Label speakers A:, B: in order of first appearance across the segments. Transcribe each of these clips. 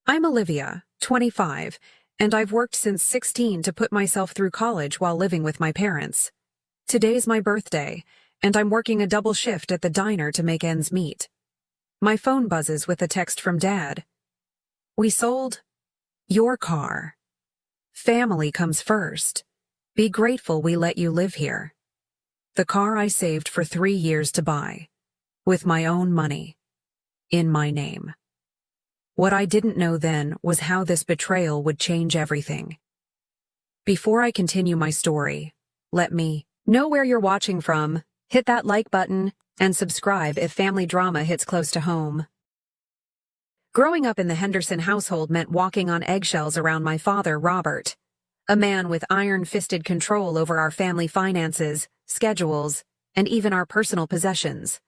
A: I'm Olivia, 25, and I've worked since 16 to put myself through college while living with my parents. Today's my birthday, and I'm working a double shift at the diner to make ends meet. My phone buzzes with a text from Dad. We sold your car. Family comes first. Be grateful we let you live here. The car I saved for 3 years to buy. With my own money. In my name. What I didn't know then was how this betrayal would change everything. Before I continue my story, let me know where you're watching from, hit that like button, and subscribe if family drama hits close to home. Growing up in the Henderson household meant walking on eggshells around my father, Robert, a man with iron-fisted control over our family finances, schedules, and even our personal possessions.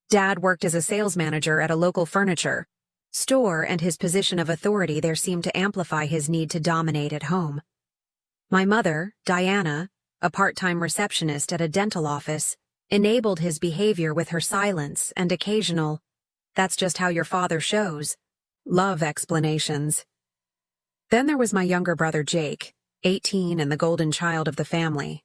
A: Dad worked as a sales manager at a local furniture store, and his position of authority there seemed to amplify his need to dominate at home. My mother, Diana, a part-time receptionist at a dental office, enabled his behavior with her silence and occasional, "That's just how your father shows," love explanations. Then there was my younger brother Jake, 18 and the golden child of the family.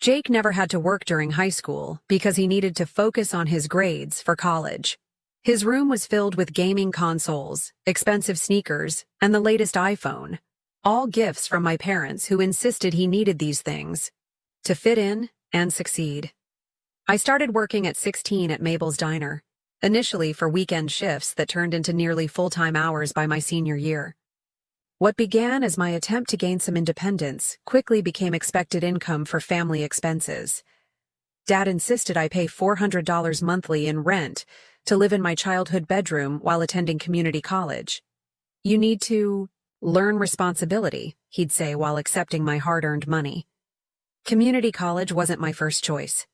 A: Jake never had to work during high school because he needed to focus on his grades for college. His room was filled with gaming consoles, expensive sneakers, and the latest iPhone, all gifts from my parents who insisted he needed these things to fit in and succeed. I started working at 16 at Mabel's Diner, initially for weekend shifts that turned into nearly full-time hours by my senior year. What began as my attempt to gain some independence quickly became expected income for family expenses. Dad insisted I pay $400 monthly in rent to live in my childhood bedroom while attending community college. "You need to learn responsibility," he'd say while accepting my hard-earned money. Community college wasn't my first choice.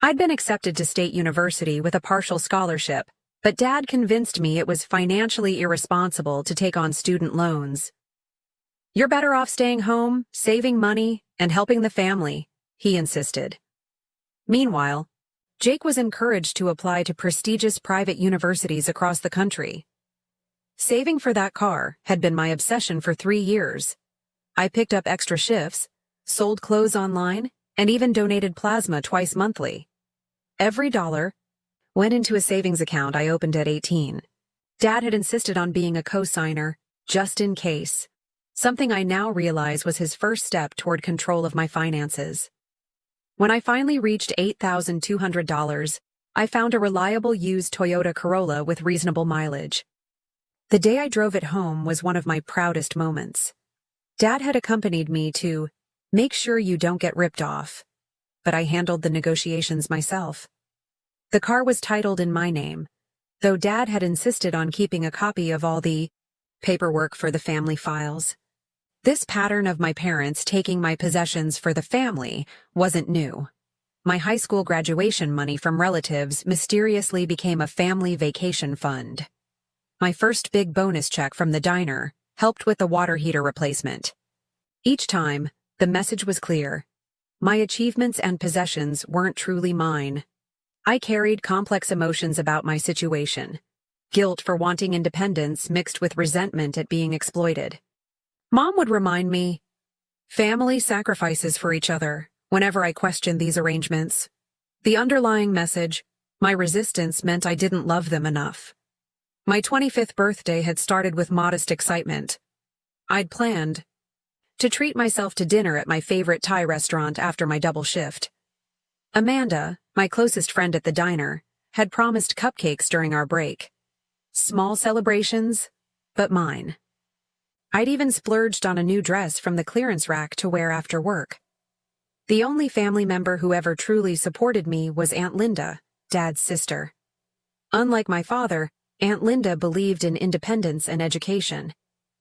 A: I'd been accepted to State University with a partial scholarship, but Dad convinced me it was financially irresponsible to take on student loans. "You're better off staying home, saving money, and helping the family," he insisted. Meanwhile, Jake was encouraged to apply to prestigious private universities across the country. Saving for that car had been my obsession for 3 years. I picked up extra shifts, sold clothes online, and even donated plasma twice monthly. Every dollar went into a savings account I opened at 18. Dad had insisted on being a co-signer, just in case, something I now realize was his first step toward control of my finances. When I finally reached $8,200, I found a reliable used Toyota Corolla with reasonable mileage. The day I drove it home was one of my proudest moments. Dad had accompanied me to make sure you don't get ripped off, but I handled the negotiations myself. The car was titled in my name, though Dad had insisted on keeping a copy of all the paperwork for the family files. This pattern of my parents taking my possessions for the family wasn't new. My high school graduation money from relatives mysteriously became a family vacation fund. My first big bonus check from the diner helped with the water heater replacement. Each time, the message was clear. My achievements and possessions weren't truly mine. I carried complex emotions about my situation. Guilt for wanting independence mixed with resentment at being exploited. Mom would remind me, family sacrifices for each other, whenever I questioned these arrangements. The underlying message, my resistance, meant I didn't love them enough. My 25th birthday had started with modest excitement. I'd planned to treat myself to dinner at my favorite Thai restaurant after my double shift. Amanda, my closest friend at the diner, had promised cupcakes during our break. Small celebrations, but mine. I'd even splurged on a new dress from the clearance rack to wear after work. The only family member who ever truly supported me was Aunt Linda, Dad's sister. Unlike my father, Aunt Linda believed in independence and education.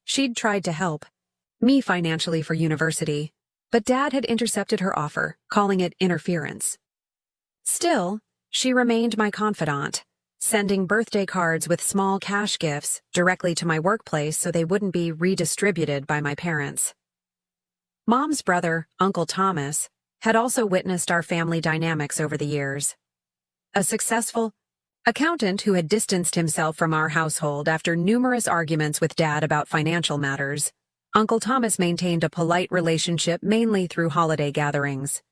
A: She'd tried to help me financially for university, but Dad had intercepted her offer, calling it interference. Still, she remained my confidant, sending birthday cards with small cash gifts directly to my workplace so they wouldn't be redistributed by my parents. Mom's brother, Uncle Thomas, had also witnessed our family dynamics over the years. A successful accountant who had distanced himself from our household after numerous arguments with Dad about financial matters. Uncle Thomas maintained a polite relationship mainly through holiday gatherings.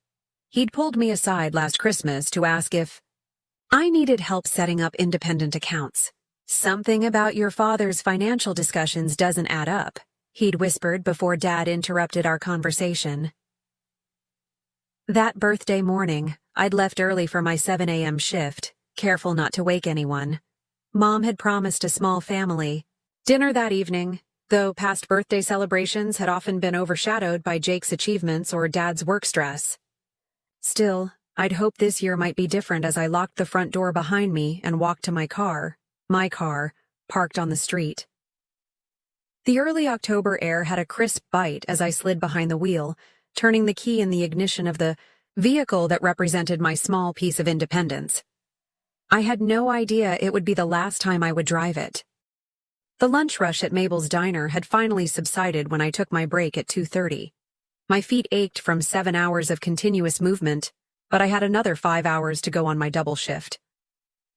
A: He'd pulled me aside last Christmas to ask if I needed help setting up independent accounts. "Something about your father's financial discussions doesn't add up," he'd whispered before Dad interrupted our conversation. That birthday morning, I'd left early for my 7 a.m. shift, careful not to wake anyone. Mom had promised a small family dinner that evening, though past birthday celebrations had often been overshadowed by Jake's achievements or Dad's work stress. Still, I'd hoped this year might be different as I locked the front door behind me and walked to my car, parked on the street. The early October air had a crisp bite as I slid behind the wheel, turning the key in the ignition of the vehicle that represented my small piece of independence. I had no idea it would be the last time I would drive it. The lunch rush at Mabel's Diner had finally subsided when I took my break at 2:30. My feet ached from 7 hours of continuous movement, but I had another 5 hours to go on my double shift.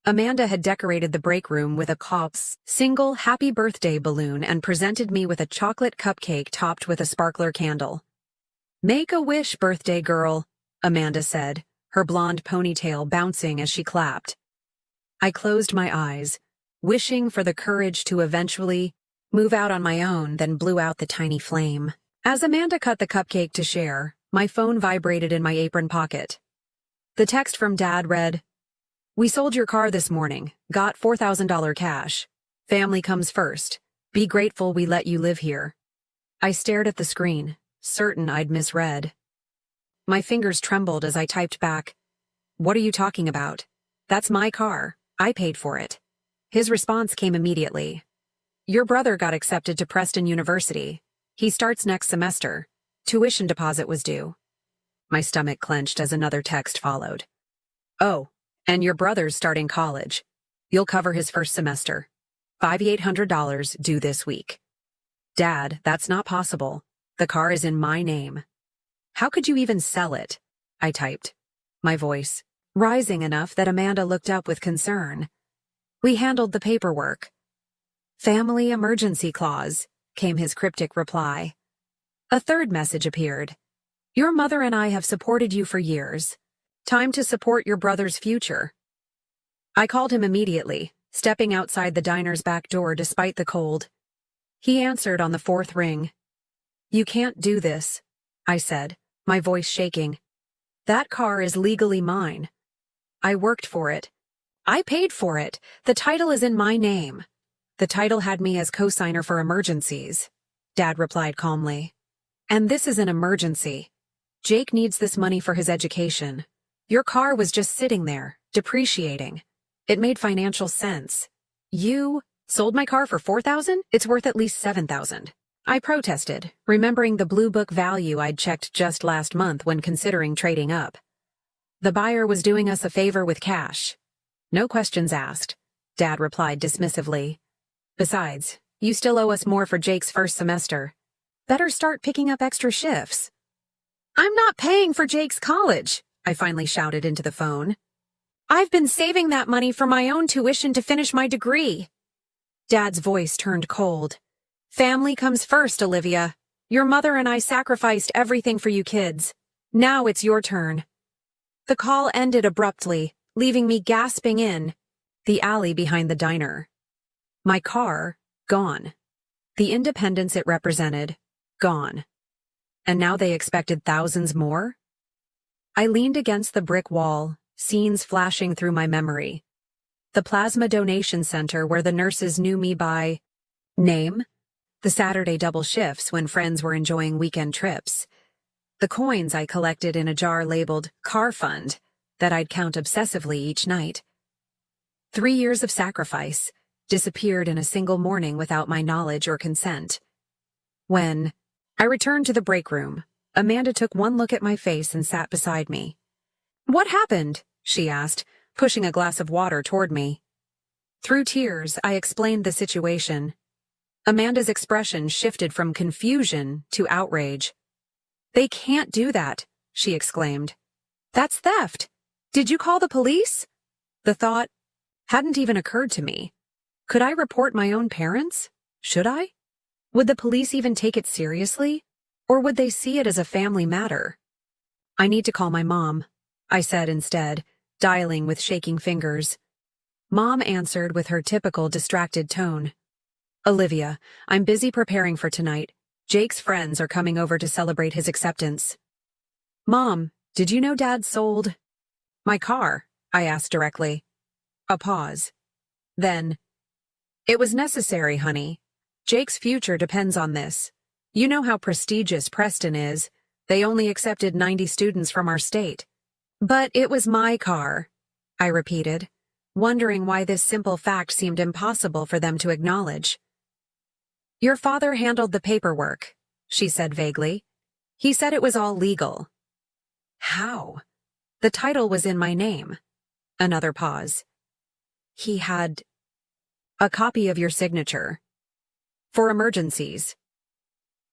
A: Amanda had decorated the break room with a Kopp's single happy birthday balloon and presented me with a chocolate cupcake topped with a sparkler candle. "Make a wish, birthday girl," Amanda said, her blonde ponytail bouncing as she clapped. I closed my eyes, wishing for the courage to eventually move out on my own, then blew out the tiny flame. As Amanda cut the cupcake to share, my phone vibrated in my apron pocket. The text from Dad read, "We sold your car this morning, got $4,000 cash. Family comes first. Be grateful we let you live here." I stared at the screen, certain I'd misread. My fingers trembled as I typed back, "What are you talking about? That's my car. I paid for it." His response came immediately. "Your brother got accepted to Preston University. He starts next semester. Tuition deposit was due." My stomach clenched as another text followed. "Oh, and your brother's starting college. You'll cover his first semester. $5,800 due this week." "Dad, that's not possible. The car is in my name." "How could you even sell it?" I typed, my voice rising enough that Amanda looked up with concern. "We handled the paperwork." "Family emergency clause," came his cryptic reply. A third message appeared. "Your mother and I have supported you for years. Time to support your brother's future." I called him immediately, stepping outside the diner's back door despite the cold. He answered on the fourth ring. "You can't do this," I said, my voice shaking. "That car is legally mine. I worked for it. I paid for it. The title is in my name." "The title had me as co-signer for emergencies," Dad replied calmly. "And this is an emergency. Jake needs this money for his education. Your car was just sitting there, depreciating. It made financial sense. You sold my car for $4,000? It's worth at least $7,000. I protested, remembering the Blue Book value I'd checked just last month when considering trading up. "The buyer was doing us a favor with cash. No questions asked," Dad replied dismissively. "Besides, you still owe us more for Jake's first semester. Better start picking up extra shifts." "I'm not paying for Jake's college," I finally shouted into the phone. "I've been saving that money for my own tuition to finish my degree." Dad's voice turned cold. "Family comes first, Olivia. Your mother and I sacrificed everything for you kids. Now it's your turn." The call ended abruptly, leaving me gasping in the alley behind the diner. My car, gone. The independence it represented, gone. And now they expected thousands more? I leaned against the brick wall, scenes flashing through my memory. The plasma donation center where the nurses knew me by name. The Saturday double shifts when friends were enjoying weekend trips. The coins I collected in a jar labeled car fund that I'd count obsessively each night. 3 years of sacrifice disappeared in a single morning without my knowledge or consent. When I returned to the break room, Amanda took one look at my face and sat beside me. "What happened?" she asked, pushing a glass of water toward me. Through tears, I explained the situation. Amanda's expression shifted from confusion to outrage. "They can't do that," she exclaimed. "That's theft. Did you call the police?" The thought hadn't even occurred to me. Could I report my own parents? Should I? Would the police even take it seriously? Or would they see it as a family matter? I need to call my mom, I said instead, dialing with shaking fingers. Mom answered with her typical distracted tone. Olivia, I'm busy preparing for tonight. Jake's friends are coming over to celebrate his acceptance. Mom, did you know Dad sold my car? I asked directly. A pause. Then, it was necessary, honey. Jake's future depends on this. You know how prestigious Preston is. They only accepted 90 students from our state. But it was my car, I repeated, wondering why this simple fact seemed impossible for them to acknowledge. Your father handled the paperwork, she said vaguely. He said it was all legal. How? The title was in my name. Another pause. He had a copy of your signature. For emergencies.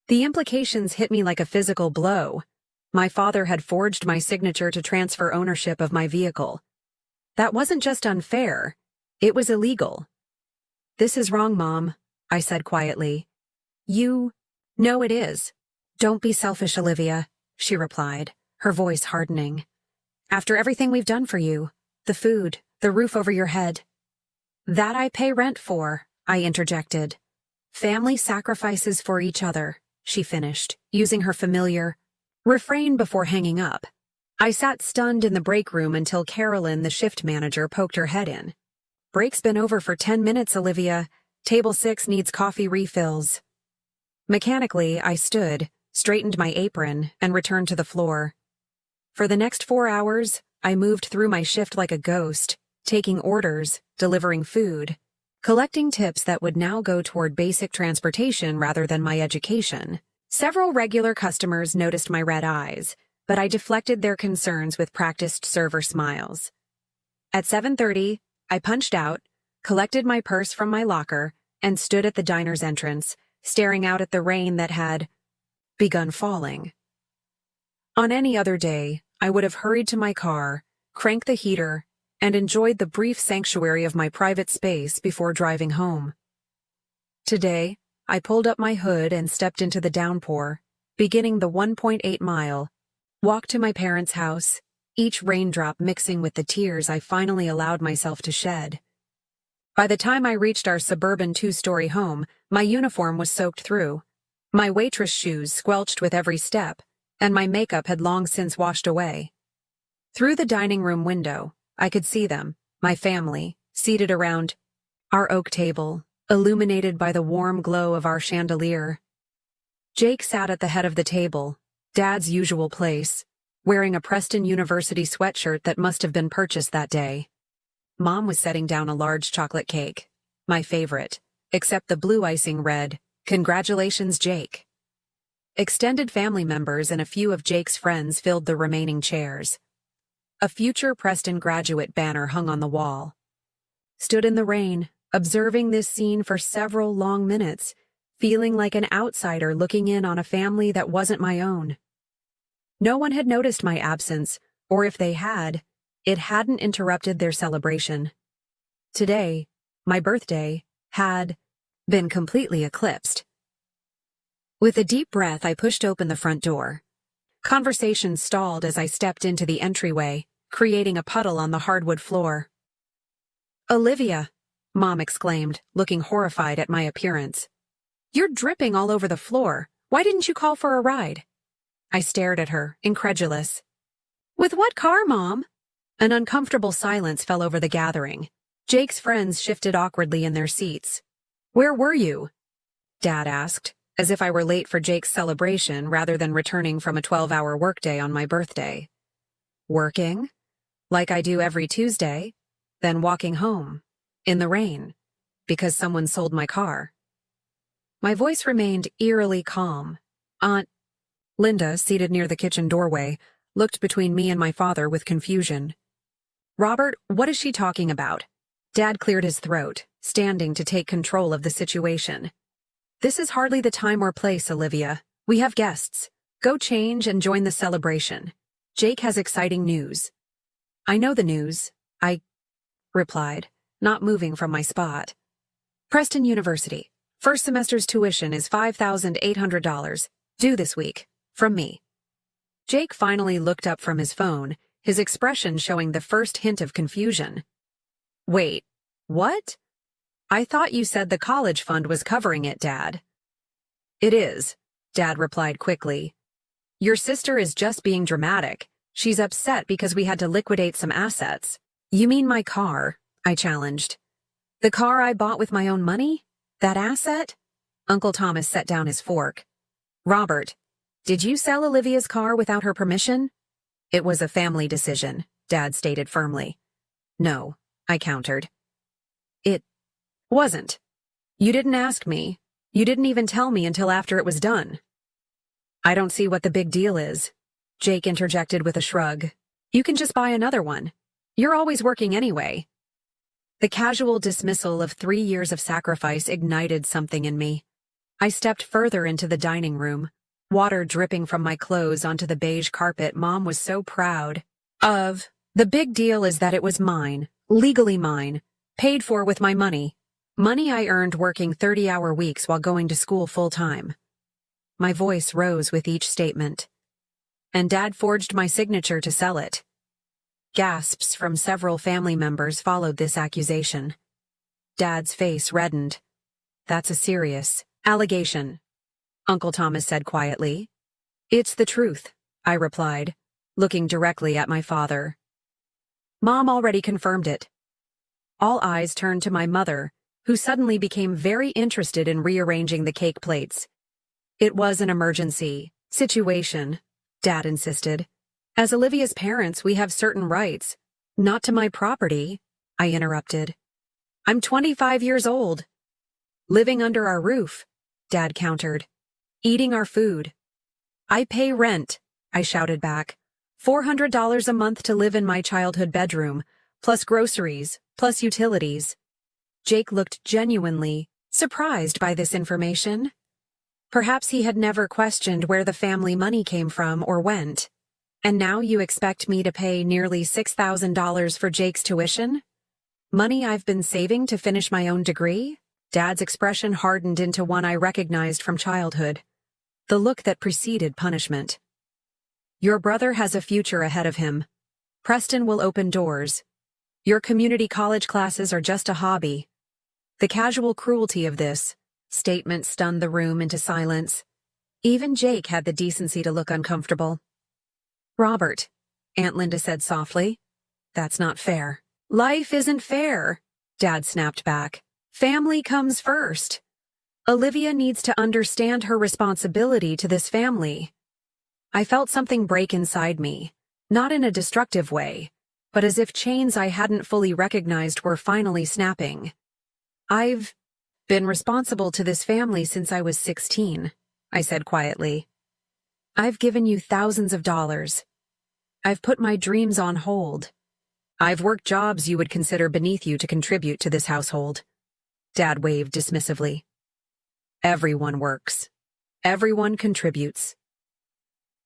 A: The implications hit me like a physical blow. My father had forged my signature to transfer ownership of my vehicle. That wasn't just unfair. It was illegal. This is wrong, Mom, I said quietly. You know it is. Don't be selfish, Olivia, she replied, her voice hardening. After everything we've done for you, the food, the roof over your head. That I pay rent for, I interjected. Family sacrifices for each other, she finished, using her familiar refrain before hanging up. I sat stunned in the break room until Carolyn, the shift manager, poked her head in. Break's been over for 10 minutes, Olivia. Table 6 needs coffee refills. Mechanically, I stood, straightened my apron, and returned to the floor. For the next 4 hours, I moved through my shift like a ghost, taking orders, delivering food, collecting tips that would now go toward basic transportation rather than my education. Several regular customers noticed my red eyes, but I deflected their concerns with practiced server smiles. At 7:30, I punched out, collected my purse from my locker, and stood at the diner's entrance, staring out at the rain that had begun falling. On any other day, I would have hurried to my car, cranked the heater, and enjoyed the brief sanctuary of my private space before driving home. Today, I pulled up my hood and stepped into the downpour, beginning the 1.8-mile walk to my parents' house, each raindrop mixing with the tears I finally allowed myself to shed. By the time I reached our suburban 2-story home, my uniform was soaked through, my waitress shoes squelched with every step, and my makeup had long since washed away. Through the dining room window, I could see them, my family, seated around our oak table, illuminated by the warm glow of our chandelier. Jake sat at the head of the table, Dad's usual place, wearing a Preston University sweatshirt that must have been purchased that day. Mom was setting down a large chocolate cake, my favorite, except the blue icing read, "Congratulations, Jake." Extended family members and a few of Jake's friends filled the remaining chairs. A future Preston graduate banner hung on the wall. Stood in the rain, observing this scene for several long minutes, feeling like an outsider looking in on a family that wasn't my own. No one had noticed my absence, or if they had, it hadn't interrupted their celebration. Today, my birthday, had been completely eclipsed. With a deep breath, I pushed open the front door. Conversation stalled as I stepped into the entryway, creating a puddle on the hardwood floor. Olivia, Mom exclaimed, looking horrified at my appearance. You're dripping all over the floor. Why didn't you call for a ride? I stared at her, incredulous. With what car, Mom? An uncomfortable silence fell over the gathering. Jake's friends shifted awkwardly in their seats. Where were you? Dad asked, as if I were late for Jake's celebration rather than returning from a 12-hour workday on my birthday. Working? Like I do every Tuesday, then walking home, in the rain, because someone sold my car. My voice remained eerily calm. Aunt Linda, seated near the kitchen doorway, looked between me and my father with confusion. Robert, what is she talking about? Dad cleared his throat, standing to take control of the situation. This is hardly the time or place, Olivia. We have guests. Go change and join the celebration. Jake has exciting news. I know the news, I replied, not moving from my spot. Preston University. First semester's tuition is $5,800, due this week, from me. Jake finally looked up from his phone, his expression showing the first hint of confusion. Wait, what? I thought you said the college fund was covering it, Dad. It is, Dad replied quickly. Your sister is just being dramatic. She's upset because we had to liquidate some assets. You mean my car? I challenged. The car I bought with my own money? That asset? Uncle Thomas set down his fork. Robert, did you sell Olivia's car without her permission? It was a family decision, Dad stated firmly. No, I countered. It wasn't. You didn't ask me. You didn't even tell me until after it was done. I don't see what the big deal is, Jake interjected with a shrug. You can just buy another one. You're always working anyway. The casual dismissal of 3 years of sacrifice ignited something in me. I stepped further into the dining room, water dripping from my clothes onto the beige carpet Mom was so proud of. The big deal is that it was mine, legally mine, paid for with my money. Money I earned working 30-hour weeks while going to school full-time. My voice rose with each statement. And Dad forged my signature to sell it. Gasps from several family members followed this accusation. Dad's face reddened. That's a serious allegation, Uncle Thomas said quietly. It's the truth, I replied, looking directly at my father. Mom already confirmed it. All eyes turned to my mother, who suddenly became very interested in rearranging the cake plates. It was an emergency situation, Dad insisted. As Olivia's parents, we have certain rights. Not to my property, I interrupted. I'm 25 years old. Living under our roof, Dad countered. Eating our food. I pay rent, I shouted back. $400 a month to live in my childhood bedroom, plus groceries, plus utilities. Jake looked genuinely surprised by this information. Perhaps he had never questioned where the family money came from or went. And now you expect me to pay nearly $6,000 for Jake's tuition? Money I've been saving to finish my own degree? Dad's expression hardened into one I recognized from childhood. The look that preceded punishment. Your brother has a future ahead of him. Preston will open doors. Your community college classes are just a hobby. The casual cruelty of this statement stunned the room into silence. Even Jake had the decency to look uncomfortable. Robert, Aunt Linda said softly. That's not fair. Life isn't fair, Dad snapped back. Family comes first. Olivia needs to understand her responsibility to this family. I felt something break inside me, not in a destructive way, but as if chains I hadn't fully recognized were finally snapping. I've been responsible to this family since I was 16, I said quietly. I've given you thousands of dollars. I've put my dreams on hold. I've worked jobs you would consider beneath you to contribute to this household. Dad waved dismissively. Everyone works. Everyone contributes.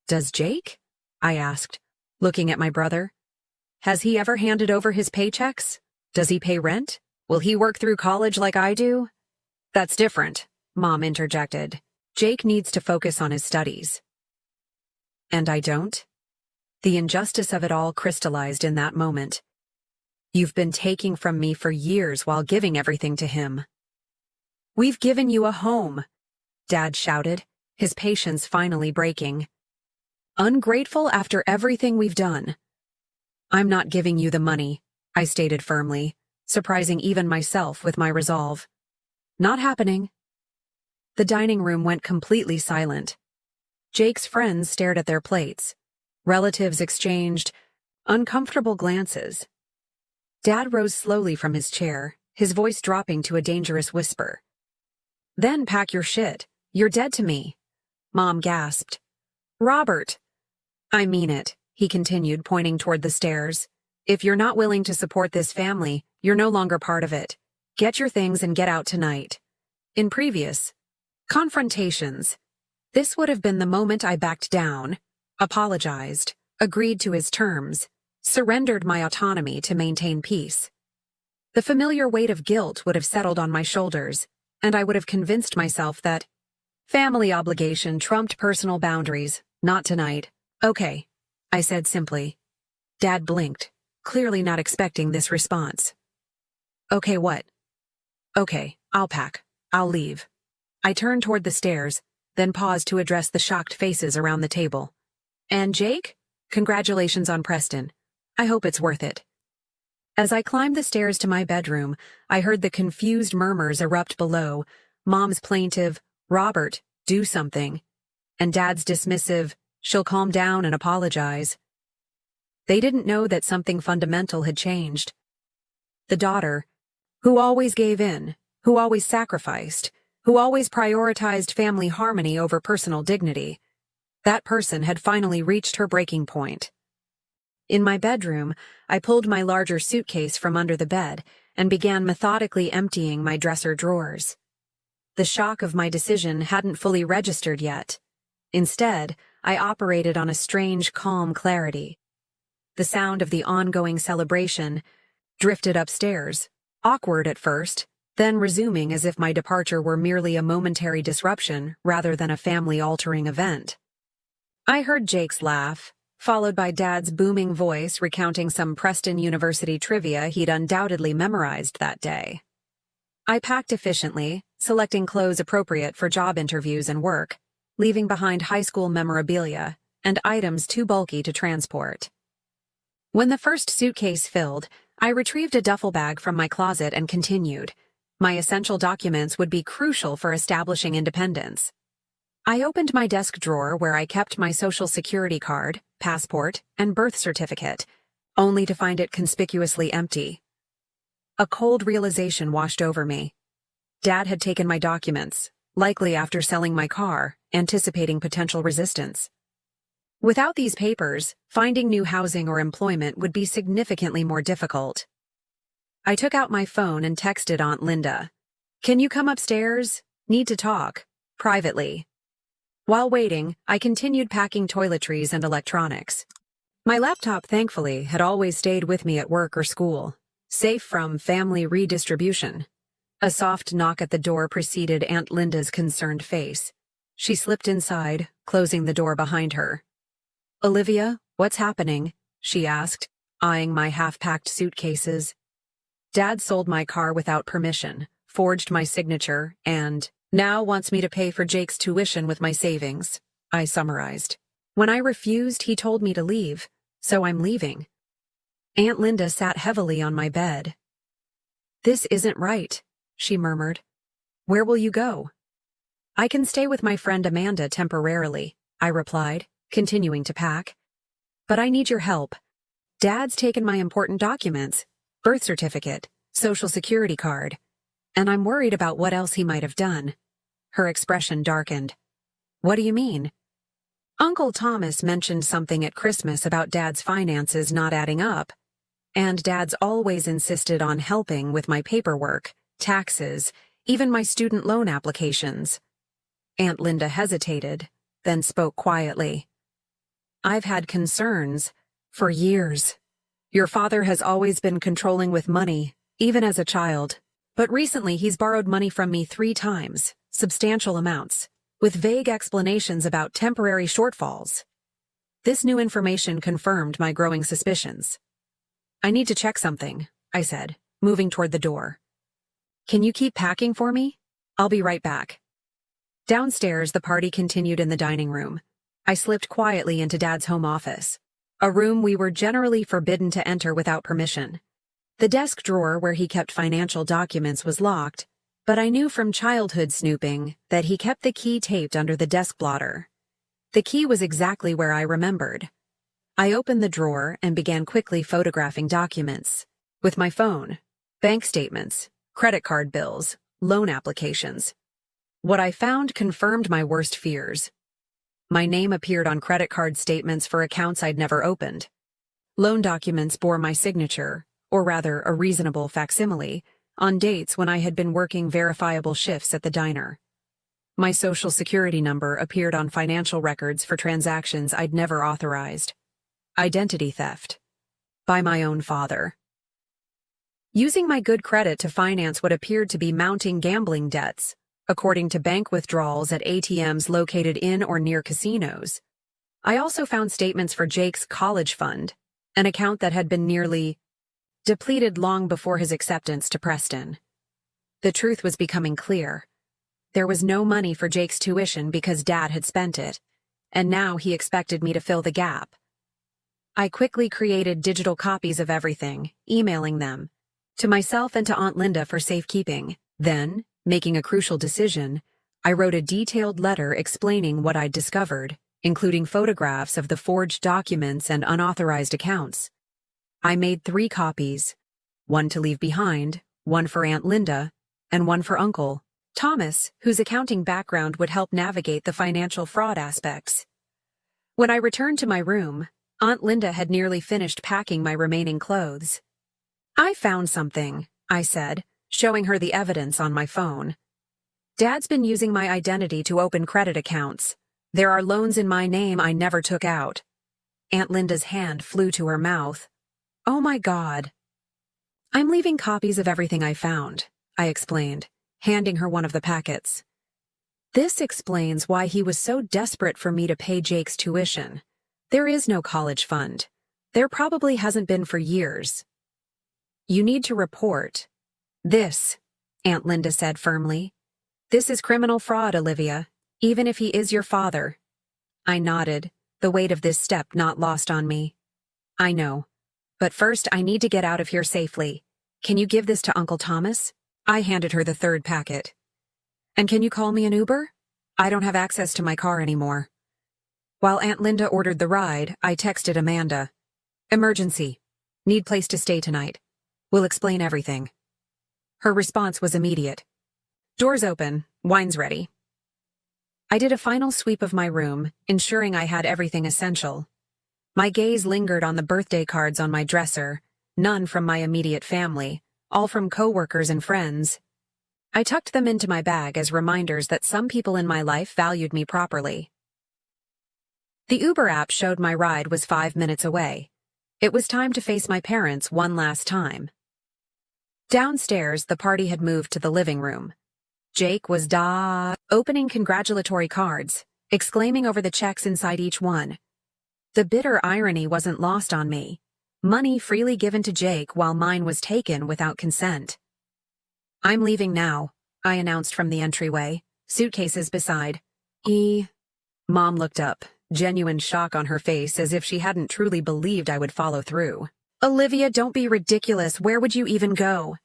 A: Does Jake? I asked, looking at my brother. Has he ever handed over his paychecks? Does he pay rent? Will he work through college like I do? That's different, Mom interjected. Jake needs to focus on his studies. And I don't? The injustice of it all crystallized in that moment. You've been taking from me for years while giving everything to him. We've given you a home, Dad shouted, his patience finally breaking. Ungrateful after everything we've done. I'm not giving you the money, I stated firmly, surprising even myself with my resolve. Not happening. The dining room went completely silent. Jake's friends stared at their plates. Relatives exchanged uncomfortable glances. Dad rose slowly from his chair, his voice dropping to a dangerous whisper. Then pack your shit. You're dead to me. Mom gasped. Robert. I mean it, he continued, pointing toward the stairs. If you're not willing to support this family, you're no longer part of it. Get your things and get out tonight. In previous confrontations, this would have been the moment I backed down, apologized, agreed to his terms, surrendered my autonomy to maintain peace. The familiar weight of guilt would have settled on my shoulders, and I would have convinced myself that family obligation trumped personal boundaries. Not tonight. Okay, I said simply. Dad blinked, clearly not expecting this response. Okay, what? Okay, I'll pack. I'll leave. I turned toward the stairs, then paused to address the shocked faces around the table. And Jake? Congratulations on Preston. I hope it's worth it. As I climbed the stairs to my bedroom, I heard the confused murmurs erupt below, Mom's plaintive, "Robert, do something," and Dad's dismissive, "She'll calm down and apologize." They didn't know that something fundamental had changed. The daughter, who always gave in, who always sacrificed, who always prioritized family harmony over personal dignity, that person had finally reached her breaking point. In my bedroom, I pulled my larger suitcase from under the bed and began methodically emptying my dresser drawers. The shock of my decision hadn't fully registered yet. Instead, I operated on a strange, calm clarity. The sound of the ongoing celebration drifted upstairs, awkward at first, then resuming as if my departure were merely a momentary disruption rather than a family-altering event. I heard Jake's laugh, followed by Dad's booming voice recounting some Preston University trivia he'd undoubtedly memorized that day. I packed efficiently, selecting clothes appropriate for job interviews and work, leaving behind high school memorabilia and items too bulky to transport. When the first suitcase filled, I retrieved a duffel bag from my closet and continued. My essential documents would be crucial for establishing independence. I opened my desk drawer where I kept my social security card, passport, and birth certificate, only to find it conspicuously empty. A cold realization washed over me. Dad had taken my documents, likely after selling my car, anticipating potential resistance. Without these papers, finding new housing or employment would be significantly more difficult. I took out my phone and texted Aunt Linda. "Can you come upstairs? Need to talk. Privately." While waiting, I continued packing toiletries and electronics. My laptop, thankfully, had always stayed with me at work or school, safe from family redistribution. A soft knock at the door preceded Aunt Linda's concerned face. She slipped inside, closing the door behind her. "Olivia, what's happening?" she asked, eyeing my half-packed suitcases. "Dad sold my car without permission, forged my signature, and now wants me to pay for Jake's tuition with my savings," I summarized. "When I refused, he told me to leave, so I'm leaving." Aunt Linda sat heavily on my bed. "This isn't right," she murmured. "Where will you go?" "I can stay with my friend Amanda temporarily," I replied, continuing to pack. "But I need your help. Dad's taken my important documents, birth certificate, social security card, and I'm worried about what else he might have done." Her expression darkened. "What do you mean?" "Uncle Thomas mentioned something at Christmas about Dad's finances not adding up, and Dad's always insisted on helping with my paperwork, taxes, even my student loan applications." Aunt Linda hesitated, then spoke quietly. "I've had concerns for years. Your father has always been controlling with money, even as a child. But recently he's borrowed money from me 3 times, substantial amounts, with vague explanations about temporary shortfalls. This new information confirmed my growing suspicions. "I need to check something," I said, moving toward the door. "Can you keep packing for me? I'll be right back." Downstairs, the party continued in the dining room. I slipped quietly into Dad's home office, a room we were generally forbidden to enter without permission. The desk drawer where he kept financial documents was locked, but I knew from childhood snooping that he kept the key taped under the desk blotter. The key was exactly where I remembered. I opened the drawer and began quickly photographing documents. With my phone, bank statements, credit card bills, loan applications. What I found confirmed my worst fears. My name appeared on credit card statements for accounts I'd never opened. Loan documents bore my signature, or rather a reasonable facsimile, on dates when I had been working verifiable shifts at the diner. My social security number appeared on financial records for transactions I'd never authorized. Identity theft. By my own father. using my good credit to finance what appeared to be mounting gambling debts, according to bank withdrawals at ATMs located in or near casinos. I also found statements for Jake's college fund, an account that had been nearly depleted long before his acceptance to Preston. The truth was becoming clear. There was no money for Jake's tuition because Dad had spent it, and now he expected me to fill the gap. I quickly created digital copies of everything, emailing them to myself and to Aunt Linda for safekeeping. Then, making a crucial decision, I wrote a detailed letter explaining what I'd discovered, including photographs of the forged documents and unauthorized accounts. I made 3 copies, one to leave behind, one for Aunt Linda, and one for Uncle Thomas, whose accounting background would help navigate the financial fraud aspects. When I returned to my room, Aunt Linda had nearly finished packing my remaining clothes. "I found something," I said, showing her the evidence on my phone. "Dad's been using my identity to open credit accounts. There are loans in my name I never took out." Aunt Linda's hand flew to her mouth. "Oh my God." "I'm leaving copies of everything I found," I explained, handing her one of the packets. "This explains why he was so desperate for me to pay Jake's tuition. There is no college fund. There probably hasn't been for years." "You need to report this," Aunt Linda said firmly. "This is criminal fraud, Olivia, even if he is your father." I nodded, the weight of this step not lost on me. "I know. But first I need to get out of here safely. Can you give this to Uncle Thomas?" I handed her the 3rd packet. "And can you call me an Uber? I don't have access to my car anymore." While Aunt Linda ordered the ride, I texted Amanda. "Emergency. Need place to stay tonight. We'll explain everything." Her response was immediate. "Doors open, wine's ready." I did a final sweep of my room, ensuring I had everything essential. My gaze lingered on the birthday cards on my dresser, none from my immediate family, all from coworkers and friends. I tucked them into my bag as reminders that some people in my life valued me properly. The Uber app showed my ride was 5 minutes away. It was time to face my parents one last time. Downstairs, the party had moved to the living room. Jake was opening congratulatory cards, exclaiming over the checks inside each one. The bitter irony wasn't lost on me. Money freely given to Jake while mine was taken without consent. "I'm leaving now," I announced from the entryway, suitcases beside. Mom looked up, genuine shock on her face as if she hadn't truly believed I would follow through. "Olivia, don't be ridiculous. Where would you even go?"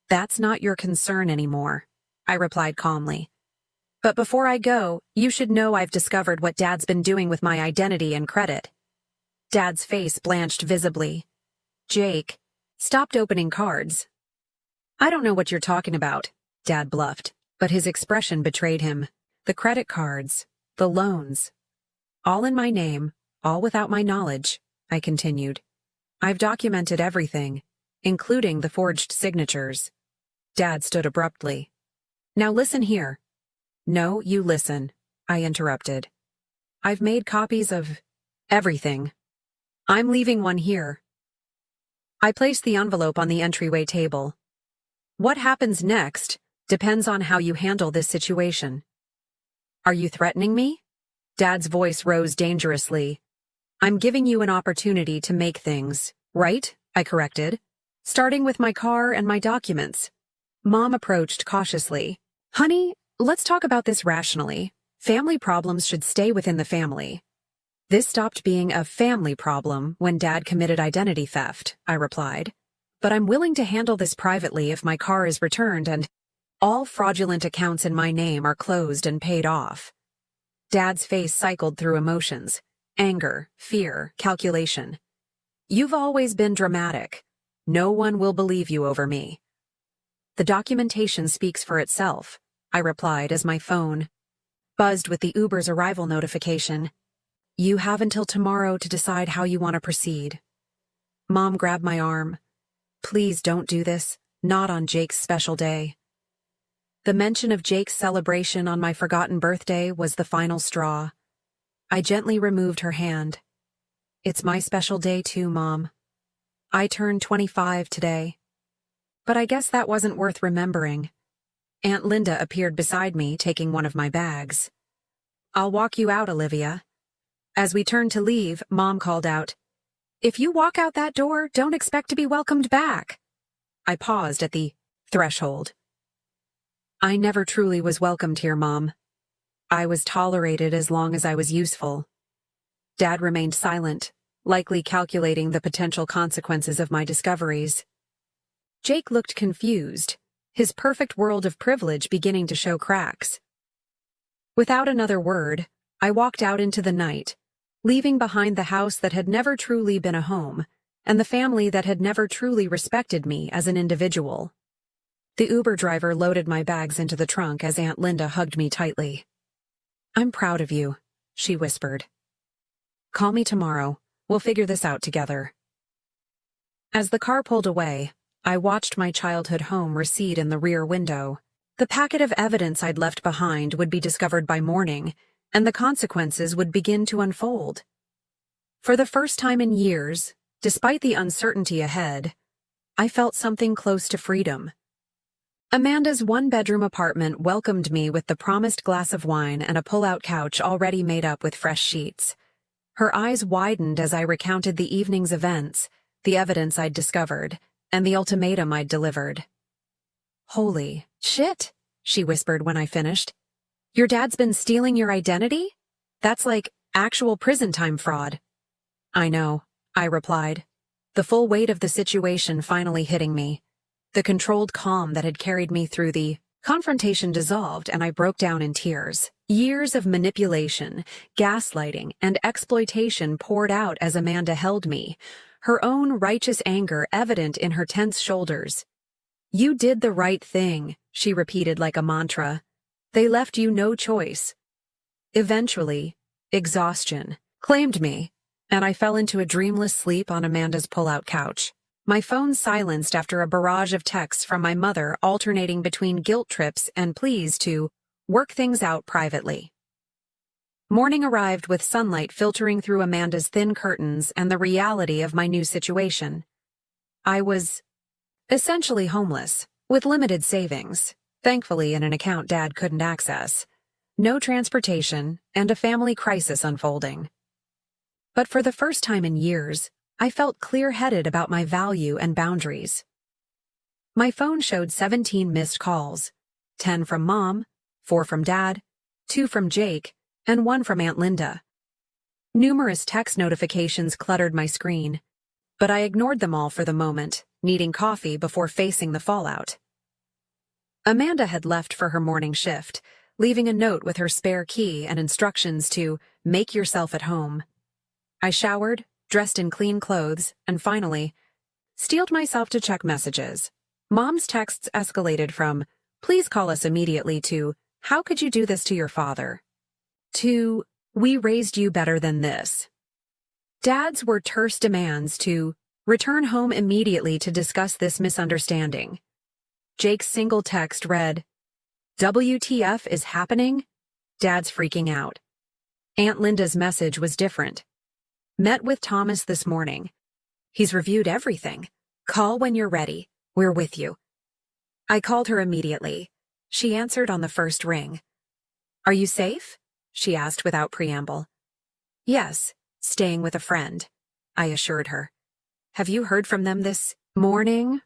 A: "That's not your concern anymore," I replied calmly. "But before I go, you should know I've discovered what Dad's been doing with my identity and credit." Dad's face blanched visibly. "Jake stopped opening cards." "I don't know what you're talking about," Dad bluffed, but his expression betrayed him. "The credit cards, the loans, all in my name, all without my knowledge," I continued. "I've documented everything, including the forged signatures." Dad stood abruptly. "Now listen here." "No, you listen," I interrupted. "I've made copies of everything. I'm leaving one here." I placed the envelope on the entryway table. "What happens next depends on how you handle this situation." "Are you threatening me?" Dad's voice rose dangerously. "I'm giving you an opportunity to make things right," I corrected, "starting with my car and my documents." Mom approached cautiously. "Honey, let's talk about this rationally. Family problems should stay within the family." "This stopped being a family problem when Dad committed identity theft," I replied. "But I'm willing to handle this privately if my car is returned and all fraudulent accounts in my name are closed and paid off." Dad's face cycled through emotions: anger, fear, calculation. "You've always been dramatic. No one will believe you over me." "The documentation speaks for itself," I replied as my phone buzzed with the Uber's arrival notification. "You have until tomorrow to decide how you want to proceed." Mom grabbed my arm. "Please don't do this, not on Jake's special day." The mention of Jake's celebration on my forgotten birthday was the final straw. I gently removed her hand. "It's my special day too, Mom. I turned 25 today." But I guess that wasn't worth remembering. Aunt Linda appeared beside me, taking one of my bags. "I'll walk you out, Olivia." As we turned to leave, Mom called out, "If you walk out that door, don't expect to be welcomed back." I paused at the threshold. I never truly was welcomed here, Mom. I was tolerated as long as I was useful. Dad remained silent, likely calculating the potential consequences of my discoveries. Jake looked confused, his perfect world of privilege beginning to show cracks. Without another word, I walked out into the night, leaving behind the house that had never truly been a home, and the family that had never truly respected me as an individual. The Uber driver loaded my bags into the trunk as Aunt Linda hugged me tightly. "I'm proud of you," she whispered. "Call me tomorrow. We'll figure this out together." As the car pulled away, I watched my childhood home recede in the rear window. The packet of evidence I'd left behind would be discovered by morning, and the consequences would begin to unfold. For the first time in years, despite the uncertainty ahead, I felt something close to freedom. Amanda's one-bedroom apartment welcomed me with the promised glass of wine and a pull-out couch already made up with fresh sheets. Her eyes widened as I recounted the evening's events, the evidence I'd discovered, and the ultimatum I'd delivered. "Holy shit," she whispered when I finished. "Your dad's been stealing your identity? That's like actual prison time fraud." "I know," I replied, the full weight of the situation finally hitting me. The controlled calm that had carried me through the confrontation dissolved, and I broke down in tears. Years of manipulation, gaslighting, and exploitation poured out as Amanda held me, her own righteous anger evident in her tense shoulders. "You did the right thing," she repeated like a mantra. "They left you no choice." Eventually, exhaustion claimed me, and I fell into a dreamless sleep on Amanda's pull-out couch. My phone silenced after a barrage of texts from my mother alternating between guilt trips and pleas to work things out privately. Morning arrived with sunlight filtering through Amanda's thin curtains and the reality of my new situation. I was essentially homeless, with limited savings, thankfully in an account Dad couldn't access, no transportation, and a family crisis unfolding. But for the first time in years, I felt clear-headed about my value and boundaries. My phone showed 17 missed calls, 10 from Mom, 4 from Dad, 2 from Jake, and 1 from Aunt Linda. Numerous text notifications cluttered my screen, but I ignored them all for the moment, needing coffee before facing the fallout. Amanda had left for her morning shift, leaving a note with her spare key and instructions to make yourself at home. I showered, dressed in clean clothes, and finally, steeled myself to check messages. Mom's texts escalated from, "Please call us immediately," to, "How could you do this to your father?" to, "We raised you better than this." Dad's were terse demands to, "Return home immediately to discuss this misunderstanding." Jake's single text read, "WTF is happening?" Dad's freaking out. Aunt Linda's message was different. "Met with Thomas this morning. He's reviewed everything. Call when you're ready. We're with you." I called her immediately. She answered on the first ring. "Are you safe?" she asked without preamble. "Yes, staying with a friend," I assured her. "Have you heard from them this morning?"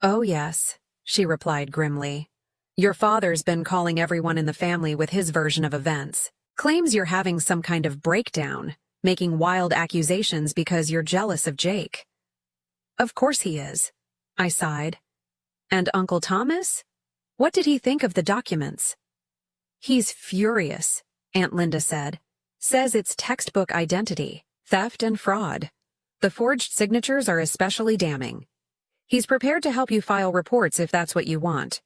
A: "Oh yes," she replied grimly. "Your father's been calling everyone in the family with his version of events. Claims you're having some kind of breakdown, making wild accusations because you're jealous of Jake." "Of course he is," I sighed. "And Uncle Thomas? What did he think of the documents?" "He's furious," Aunt Linda said. "Says it's textbook identity, theft and fraud. The forged signatures are especially damning. He's prepared to help you file reports if that's what you want."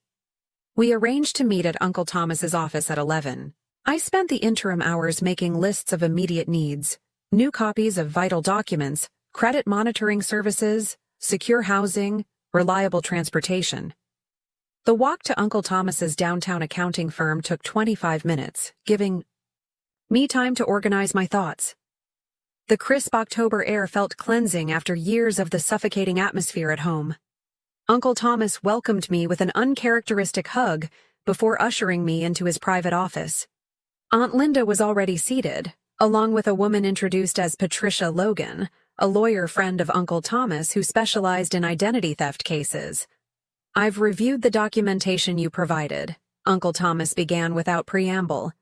A: We arranged to meet at Uncle Thomas's office at 11. I spent the interim hours making lists of immediate needs, new copies of vital documents, credit monitoring services, secure housing, reliable transportation. The walk to Uncle Thomas's downtown accounting firm took 25 minutes, giving me time to organize my thoughts. The crisp October air felt cleansing after years of the suffocating atmosphere at home. Uncle Thomas welcomed me with an uncharacteristic hug before ushering me into his private office. Aunt Linda was already seated, along with a woman introduced as Patricia Logan, a lawyer friend of Uncle Thomas who specialized in identity theft cases. "I've reviewed the documentation you provided," Uncle Thomas began without preamble.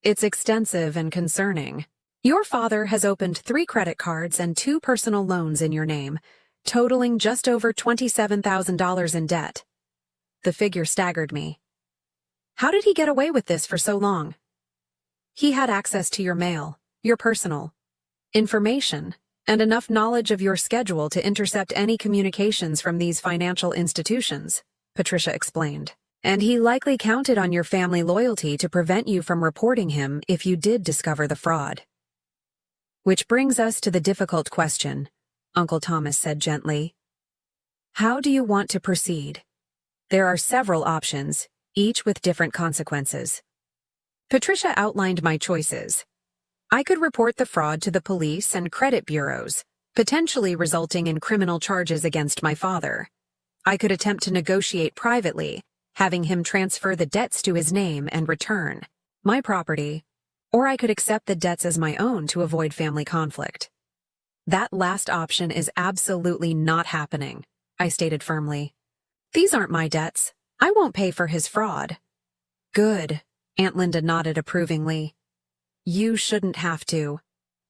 A: "It's extensive and concerning. Your father has opened 3 credit cards and 2 personal loans in your name, totaling just over $27,000 in debt." The figure staggered me. "How did he get away with this for so long?" "He had access to your mail, your personal information, and enough knowledge of your schedule to intercept any communications from these financial institutions," Patricia explained. "And he likely counted on your family loyalty to prevent you from reporting him if you did discover the fraud." "Which brings us to the difficult question," Uncle Thomas said gently. "How do you want to proceed? There are several options, each with different consequences." Patricia outlined my choices. I could report the fraud to the police and credit bureaus, potentially resulting in criminal charges against my father. I could attempt to negotiate privately, having him transfer the debts to his name and return my property, or I could accept the debts as my own to avoid family conflict. "That last option is absolutely not happening," I stated firmly. "These aren't my debts. I won't pay for his fraud." "Good," Aunt Linda nodded approvingly. "You shouldn't have to.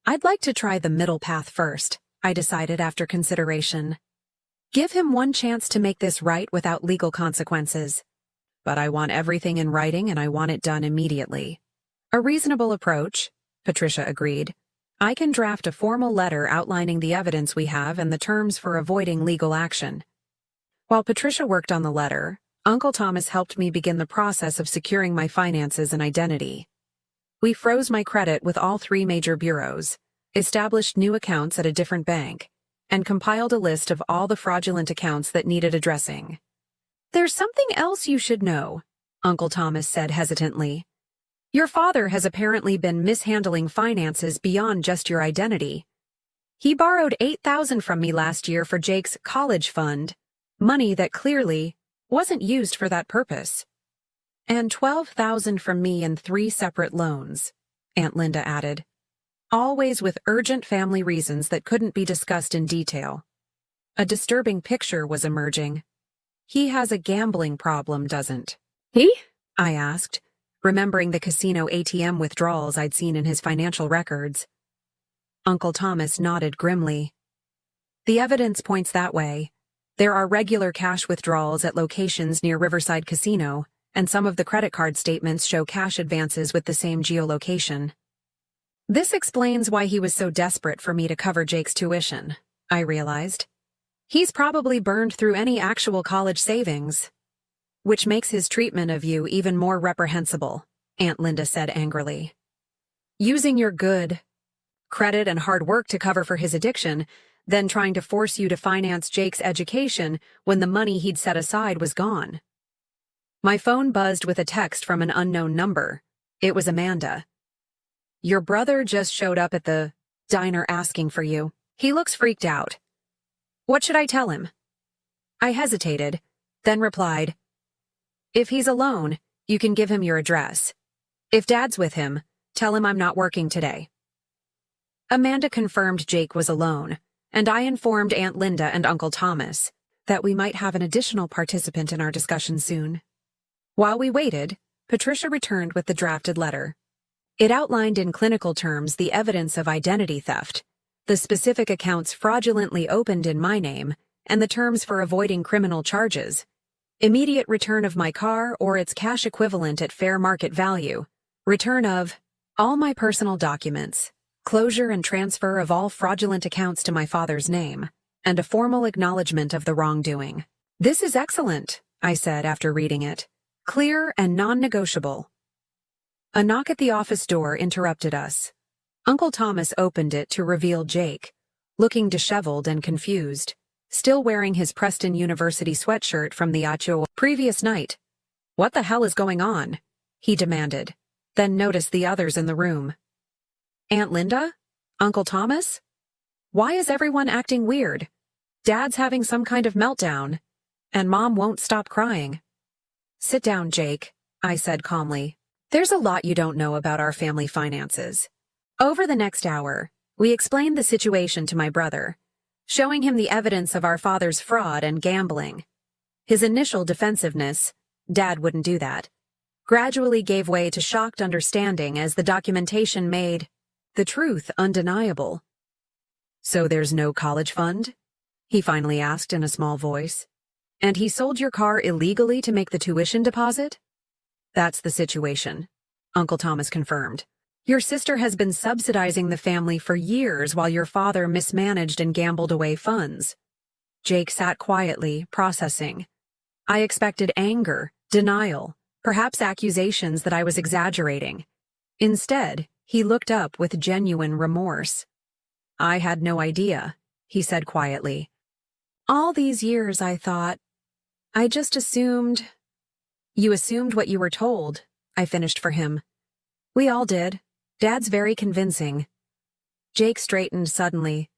A: I'd like to try the middle path first," I decided after consideration. "Give him one chance to make this right without legal consequences. But I want everything in writing and I want it done immediately." "A reasonable approach," Patricia agreed. "I can draft a formal letter outlining the evidence we have and the terms for avoiding legal action." While Patricia worked on the letter, Uncle Thomas helped me begin the process of securing my finances and identity. We froze my credit with all 3 major bureaus, established new accounts at a different bank, and compiled a list of all the fraudulent accounts that needed addressing. "There's something else you should know," Uncle Thomas said hesitantly. "Your father has apparently been mishandling finances beyond just your identity. He borrowed $8,000 from me last year for Jake's college fund, money that clearly wasn't used for that purpose. And $12,000 from me in 3 separate loans," Aunt Linda added, "always with urgent family reasons that couldn't be discussed in detail." A disturbing picture was emerging. "He has a gambling problem, doesn't he?" I asked, remembering the casino ATM withdrawals I'd seen in his financial records. Uncle Thomas nodded grimly. "The evidence points that way. There are regular cash withdrawals at locations near Riverside Casino, and some of the credit card statements show cash advances with the same geolocation." This explains why he was so desperate for me to cover Jake's tuition, I realized. He's probably burned through any actual college savings. "Which makes his treatment of you even more reprehensible," Aunt Linda said angrily. "Using your good credit and hard work to cover for his addiction, then trying to force you to finance Jake's education when the money he'd set aside was gone." My phone buzzed with a text from an unknown number. It was Amanda. "Your brother just showed up at the diner asking for you. He looks freaked out. What should I tell him?" I hesitated, then replied, "If he's alone, you can give him your address. If Dad's with him, tell him I'm not working today." Amanda confirmed Jake was alone, and I informed Aunt Linda and Uncle Thomas that we might have an additional participant in our discussion soon. While we waited, Patricia returned with the drafted letter. It outlined in clinical terms the evidence of identity theft, the specific accounts fraudulently opened in my name, and the terms for avoiding criminal charges: immediate return of my car or its cash equivalent at fair market value, return of all my personal documents, closure and transfer of all fraudulent accounts to my father's name, and a formal acknowledgement of the wrongdoing. "This is excellent," I said after reading it. "Clear and non-negotiable." A knock at the office door interrupted us. Uncle Thomas opened it to reveal Jake, looking disheveled and confused, still wearing his Preston University sweatshirt from the previous night. "What the hell is going on?" he demanded, then noticed the others in the room. "Aunt Linda? Uncle Thomas? Why is everyone acting weird? Dad's having some kind of meltdown." And Mom won't stop crying. Sit down, Jake, I said calmly. There's a lot you don't know about our family finances. Over the next hour, we explained the situation to my brother, showing him the evidence of our father's fraud and gambling. His initial defensiveness, Dad wouldn't do that, gradually gave way to shocked understanding as the documentation made the truth undeniable. So there's no college fund? He finally asked in a small voice. And he sold your car illegally to make the tuition deposit? That's the situation, Uncle Thomas confirmed. Your sister has been subsidizing the family for years while your father mismanaged and gambled away funds. Jake sat quietly, processing. I expected anger, denial, perhaps accusations that I was exaggerating. Instead, he looked up with genuine remorse. I had no idea, he said quietly. All these years I thought, I just assumed. You assumed what you were told, I finished for him. We all did. Dad's very convincing. Jake straightened suddenly.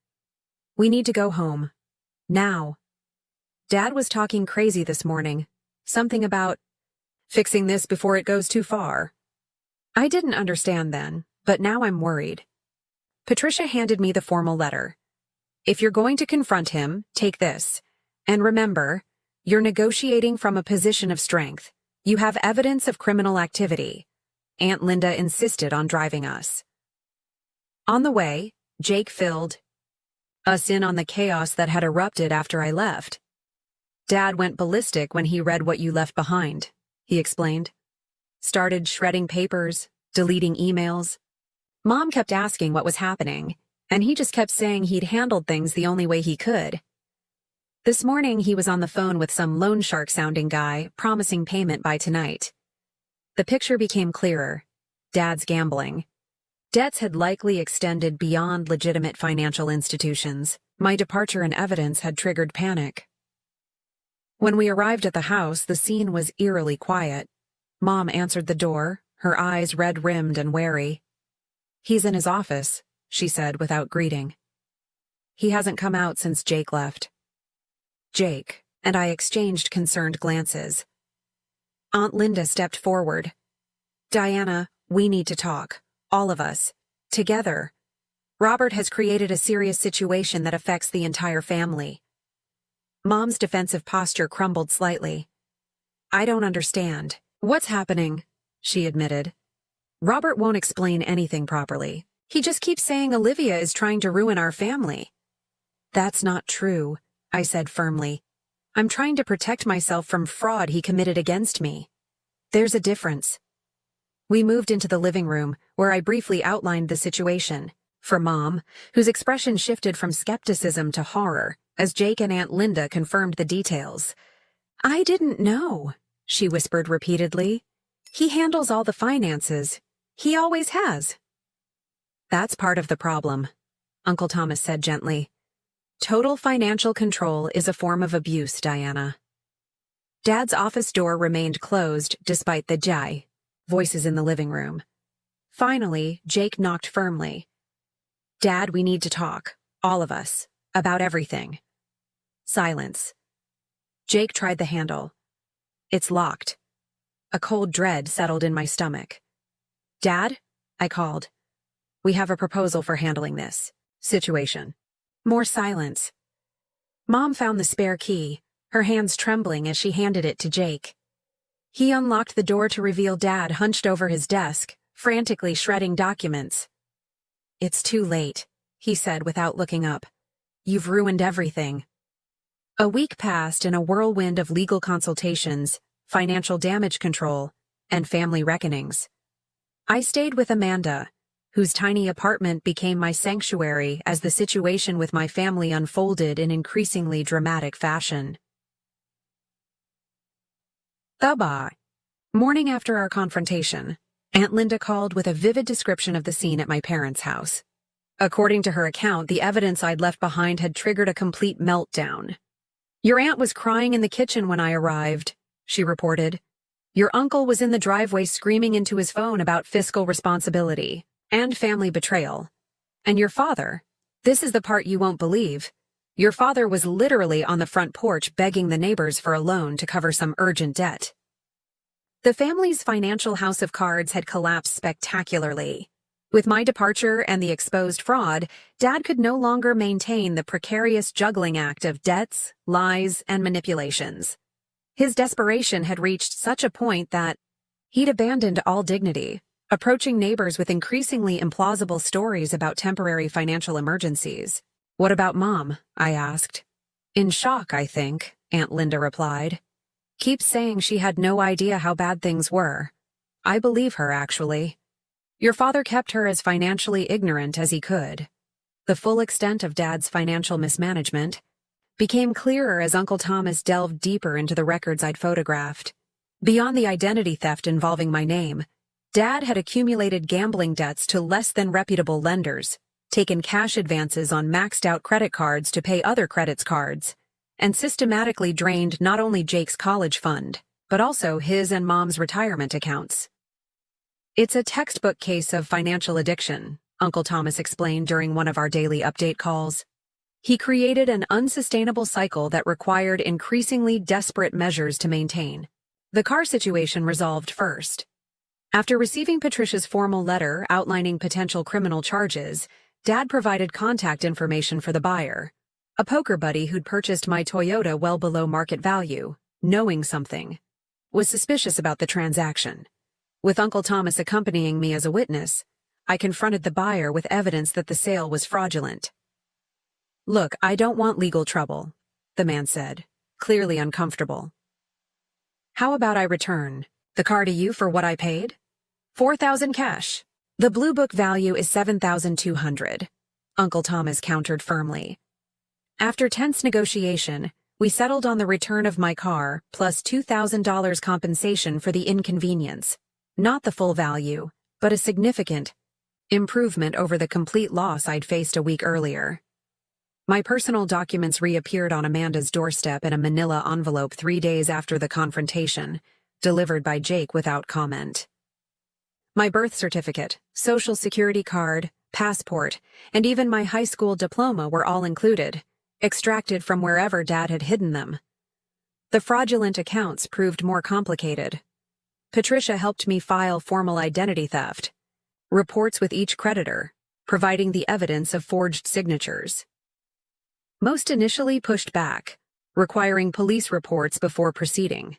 A: We need to go home. Now. Dad was talking crazy this morning. Something about fixing this before it goes too far. I didn't understand then, but now I'm worried. Patricia handed me the formal letter. If you're going to confront him, take this. And remember, you're negotiating from a position of strength. You have evidence of criminal activity. Aunt Linda insisted on driving us. On the way, Jake filled us in on the chaos that had erupted after I left. Dad went ballistic when he read what you left behind, he explained. Started shredding papers, deleting emails. Mom kept asking what was happening, and he just kept saying he'd handled things the only way he could. This morning he was on the phone with some loan shark-sounding guy, promising payment by tonight. The picture became clearer. Dad's gambling. Debts had likely extended beyond legitimate financial institutions. My departure and evidence had triggered panic. When we arrived at the house, the scene was eerily quiet. Mom answered the door, her eyes red-rimmed and wary. He's in his office, she said without greeting. He hasn't come out since Jake left. Jake and I exchanged concerned glances. Aunt Linda stepped forward. Diana, we need to talk. All of us. Together. Robert has created a serious situation that affects the entire family. Mom's defensive posture crumbled slightly. I don't understand. What's happening? She admitted. Robert won't explain anything properly. He just keeps saying Olivia is trying to ruin our family. That's not true, I said firmly. I'm trying to protect myself from fraud he committed against me. There's a difference. We moved into the living room, where I briefly outlined the situation. For Mom, whose expression shifted from skepticism to horror, as Jake and Aunt Linda confirmed the details. I didn't know, she whispered repeatedly. He handles all the finances. He always has. That's part of the problem, Uncle Thomas said gently. Total financial control is a form of abuse, Diana. Dad's office door remained closed despite the voices in the living room. Finally, Jake knocked firmly. Dad, we need to talk, all of us, about everything. Silence. Jake tried the handle. It's locked. A cold dread settled in my stomach. Dad, I called. We have a proposal for handling this situation. More silence. Mom found the spare key, her hands trembling as she handed it to Jake. He unlocked the door to reveal Dad hunched over his desk, frantically shredding documents. It's too late, he said without looking up. You've ruined everything. A week passed in a whirlwind of legal consultations, financial damage control, and family reckonings. I stayed with Amanda, whose tiny apartment became my sanctuary as the situation with my family unfolded in increasingly dramatic fashion. Bye. Morning after our confrontation, Aunt Linda called with a vivid description of the scene at my parents' house. According to her account, the evidence I'd left behind had triggered a complete meltdown. Your aunt was crying in the kitchen when I arrived, she reported. Your uncle was in the driveway screaming into his phone about fiscal responsibility and family betrayal. And your father, this is the part you won't believe, Your father was literally on the front porch begging the neighbors for a loan to cover some urgent debt. The family's financial house of cards had collapsed spectacularly. With my departure and the exposed fraud, Dad could no longer maintain the precarious juggling act of debts, lies, and manipulations. His desperation had reached such a point that he'd abandoned all dignity, approaching neighbors with increasingly implausible stories about temporary financial emergencies. "What about Mom?" I asked. "In shock, I think," Aunt Linda replied. "Keeps saying she had no idea how bad things were. I believe her, actually. Your father kept her as financially ignorant as he could." The full extent of Dad's financial mismanagement became clearer as Uncle Thomas delved deeper into the records I'd photographed. Beyond the identity theft involving my name, Dad had accumulated gambling debts to less than reputable lenders, taken cash advances on maxed-out credit cards to pay other credit cards, and systematically drained not only Jake's college fund, but also his and Mom's retirement accounts. "It's a textbook case of financial addiction," Uncle Thomas explained during one of our daily update calls. He created an unsustainable cycle that required increasingly desperate measures to maintain. The car situation resolved first. After receiving Patricia's formal letter outlining potential criminal charges, Dad provided contact information for the buyer, a poker buddy who'd purchased my Toyota well below market value, knowing something, was suspicious about the transaction. With Uncle Thomas accompanying me as a witness, I confronted the buyer with evidence that the sale was fraudulent. "Look, I don't want legal trouble," the man said, clearly uncomfortable. "How about I return the car to you for what I paid? $4,000 cash. The Blue Book value is $7,200, Uncle Thomas countered firmly. After tense negotiation, we settled on the return of my car plus $2,000 compensation for the inconvenience. Not the full value, but a significant improvement over the complete loss I'd faced a week earlier. My personal documents reappeared on Amanda's doorstep in a manila envelope 3 days after the confrontation, delivered by Jake without comment. My birth certificate, social security card, passport, and even my high school diploma were all included, extracted from wherever Dad had hidden them. The fraudulent accounts proved more complicated. Patricia helped me file formal identity theft reports with each creditor, providing the evidence of forged signatures. Most initially pushed back, requiring police reports before proceeding.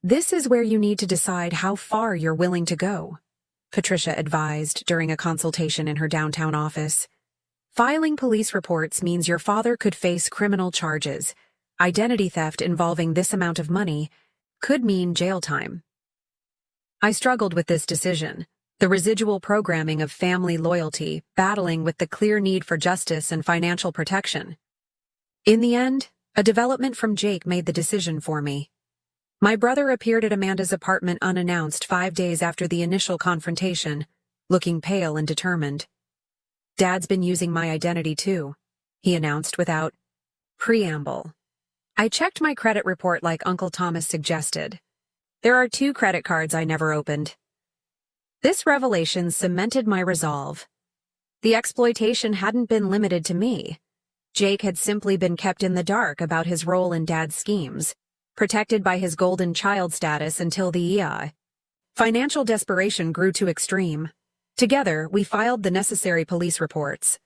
A: "This is where you need to decide how far you're willing to go," Patricia advised during a consultation in her downtown office. "Filing police reports means your father could face criminal charges. Identity theft involving this amount of money could mean jail time." I struggled with this decision, the residual programming of family loyalty battling with the clear need for justice and financial protection. In the end, a development from Jake made the decision for me. My brother appeared at Amanda's apartment unannounced 5 days after the initial confrontation, looking pale and determined. "Dad's been using my identity too," he announced without preamble. I checked my credit report like Uncle Thomas suggested. There are 2 credit cards I never opened. This revelation cemented my resolve. The exploitation hadn't been limited to me. Jake had simply been kept in the dark about his role in Dad's schemes, protected by his golden child status until the financial desperation grew to extreme. Together, we filed the necessary police reports.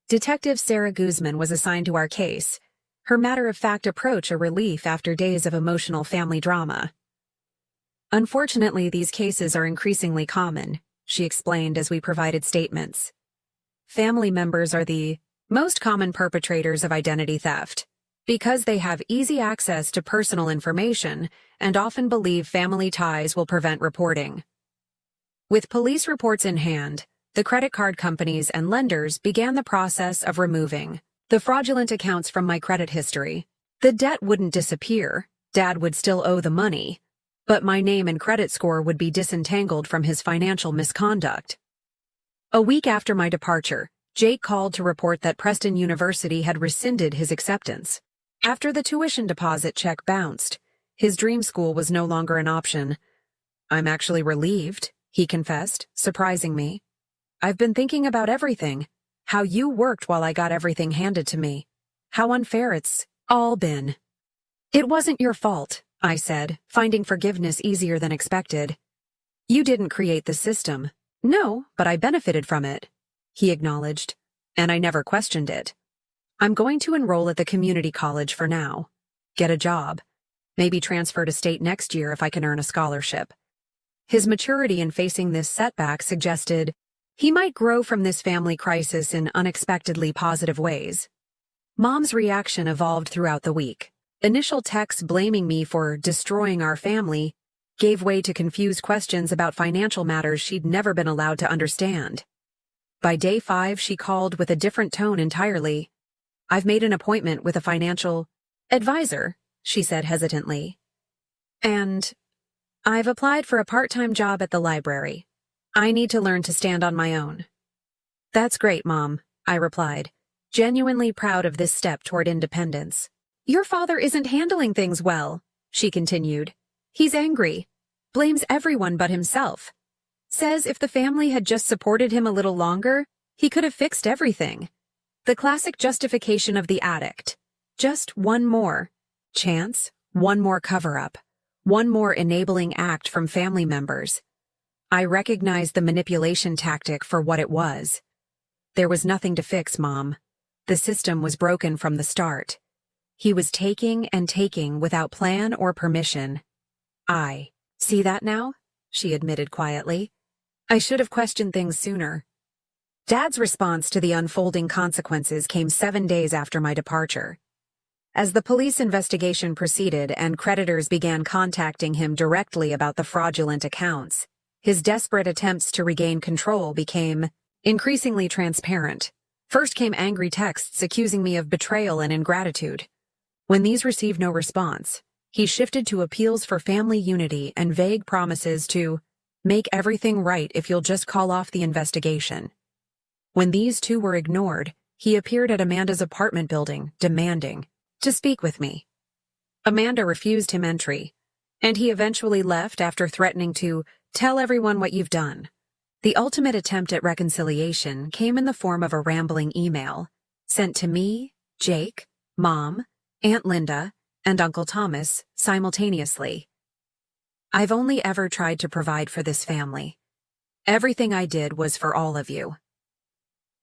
A: Detective Sarah Guzman was assigned to our case, her matter-of-fact approach a relief after days of emotional family drama. "Unfortunately, these cases are increasingly common," she explained as we provided statements. "Family members are the most common perpetrators of identity theft, because they have easy access to personal information and often believe family ties will prevent reporting." With police reports in hand, the credit card companies and lenders began the process of removing the fraudulent accounts from my credit history. The debt wouldn't disappear, Dad would still owe the money, but my name and credit score would be disentangled from his financial misconduct. A week after my departure, Jake called to report that Preston University had rescinded his acceptance. After the tuition deposit check bounced, his dream school was no longer an option. "I'm actually relieved," he confessed, surprising me. "I've been thinking about everything, how you worked while I got everything handed to me, how unfair it's all been. It wasn't your fault, I said, finding forgiveness easier than expected. You didn't create the system. No, but I benefited from it, he acknowledged, and I never questioned it. I'm going to enroll at the community college for now. Get a job. Maybe transfer to state next year if I can earn a scholarship. His maturity in facing this setback suggested he might grow from this family crisis in unexpectedly positive ways. Mom's reaction evolved throughout the week. Initial texts blaming me for destroying our family gave way to confused questions about financial matters she'd never been allowed to understand. By day 5, she called with a different tone entirely. I've made an appointment with a financial advisor, she said hesitantly. And I've applied for a part-time job at the library. I need to learn to stand on my own. That's great, Mom, I replied, genuinely proud of this step toward independence. Your father isn't handling things well, she continued. He's angry, blames everyone but himself. Says if the family had just supported him a little longer, he could have fixed everything. The classic justification of the addict. Just one more chance, one more cover-up, one more enabling act from family members. I recognized the manipulation tactic for what it was. There was nothing to fix, Mom. The system was broken from the start. He was taking and taking without plan or permission. I see that now, she admitted quietly. I should have questioned things sooner. Dad's response to the unfolding consequences came 7 days after my departure. As the police investigation proceeded and creditors began contacting him directly about the fraudulent accounts, his desperate attempts to regain control became increasingly transparent. First came angry texts accusing me of betrayal and ingratitude. When these received no response, he shifted to appeals for family unity and vague promises to make everything right if you'll just call off the investigation. When these two were ignored, he appeared at Amanda's apartment building, demanding to speak with me. Amanda refused him entry, and he eventually left after threatening to tell everyone what you've done. The ultimate attempt at reconciliation came in the form of a rambling email sent to me, Jake, Mom, Aunt Linda, and Uncle Thomas simultaneously. I've only ever tried to provide for this family. Everything I did was for all of you.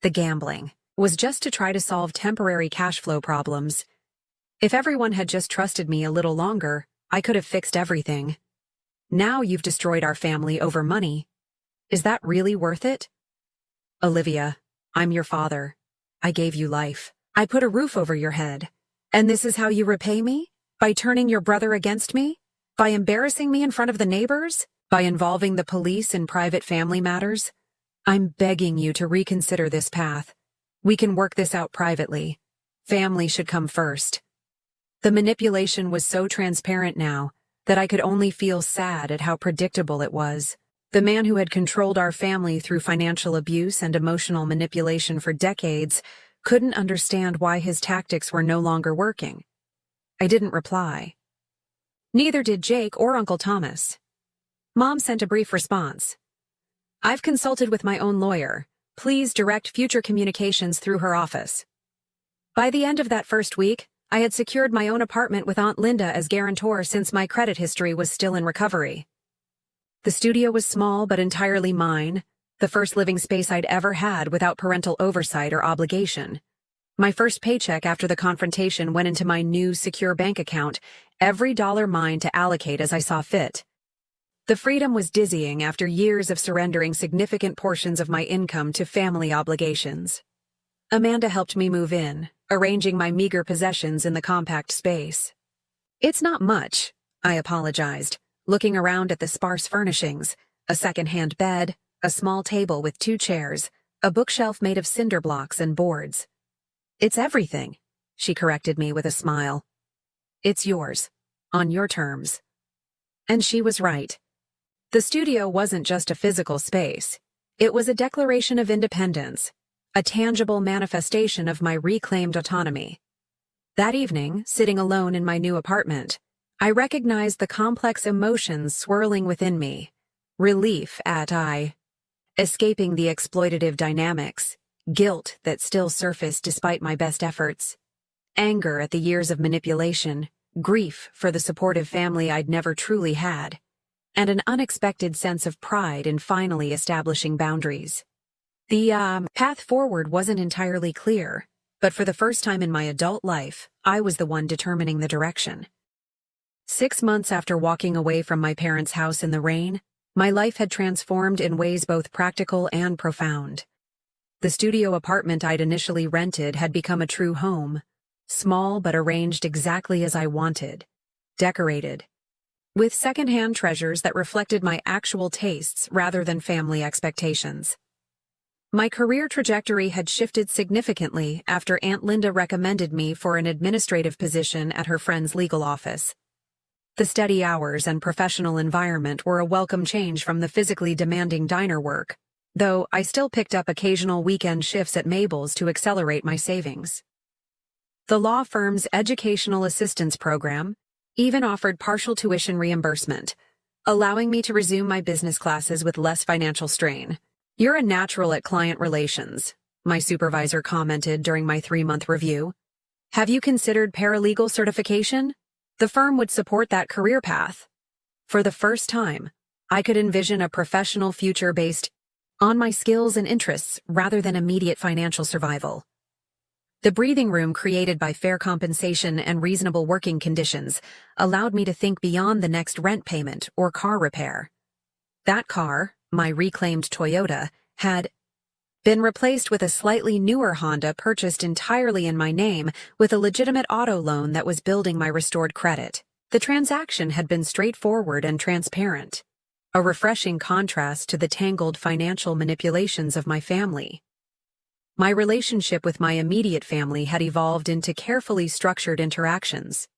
A: The gambling was just to try to solve temporary cash flow problems. If everyone had just trusted me a little longer, I could have fixed everything. Now you've destroyed our family over money. Is that really worth it? Olivia, I'm your father. I gave you life. I put a roof over your head. And this is how you repay me? By turning your brother against me? By embarrassing me in front of the neighbors? By involving the police in private family matters? I'm begging you to reconsider this path. We can work this out privately. Family should come first. The manipulation was so transparent now that I could only feel sad at how predictable it was. The man who had controlled our family through financial abuse and emotional manipulation for decades couldn't understand why his tactics were no longer working. I didn't reply. Neither did Jake or Uncle Thomas. Mom sent a brief response. I've consulted with my own lawyer. Please direct future communications through her office. By the end of that first week, I had secured my own apartment with Aunt Linda as guarantor since my credit history was still in recovery. The studio was small but entirely mine, the first living space I'd ever had without parental oversight or obligation. My first paycheck after the confrontation went into my new secure bank account, every dollar mine to allocate as I saw fit. The freedom was dizzying after years of surrendering significant portions of my income to family obligations. Amanda helped me move in, arranging my meager possessions in the compact space. It's not much, I apologized, looking around at the sparse furnishings, a second-hand bed, a small table with 2 chairs, a bookshelf made of cinder blocks and boards. It's everything, she corrected me with a smile. It's yours, on your terms. And she was right. The studio wasn't just a physical space. It was a declaration of independence, a tangible manifestation of my reclaimed autonomy. That evening, sitting alone in my new apartment, I recognized the complex emotions swirling within me. Relief at escaping the exploitative dynamics, guilt that still surfaced despite my best efforts. anger at the years of manipulation, grief for the supportive family I'd never truly had, and an unexpected sense of pride in finally establishing boundaries. The path forward wasn't entirely clear, but for the first time in my adult life, I was the one determining the direction. 6 months after walking away from my parents' house in the rain, my life had transformed in ways both practical and profound. The studio apartment I'd initially rented had become a true home, small but arranged exactly as I wanted, decorated, with secondhand treasures that reflected my actual tastes rather than family expectations. My career trajectory had shifted significantly after Aunt Linda recommended me for an administrative position at her friend's legal office. The steady hours and professional environment were a welcome change from the physically demanding diner work, though I still picked up occasional weekend shifts at Mabel's to accelerate my savings. The law firm's educational assistance program even offered partial tuition reimbursement, allowing me to resume my business classes with less financial strain. "You're a natural at client relations," my supervisor commented during my 3-month review. "Have you considered paralegal certification? The firm would support that career path." For the first time, I could envision a professional future based on my skills and interests rather than immediate financial survival. The breathing room created by fair compensation and reasonable working conditions allowed me to think beyond the next rent payment or car repair. That car, my reclaimed Toyota, had been replaced with a slightly newer Honda purchased entirely in my name with a legitimate auto loan that was building my restored credit. The transaction had been straightforward and transparent, a refreshing contrast to the tangled financial manipulations of my family. My relationship with my immediate family had evolved into carefully structured interactions.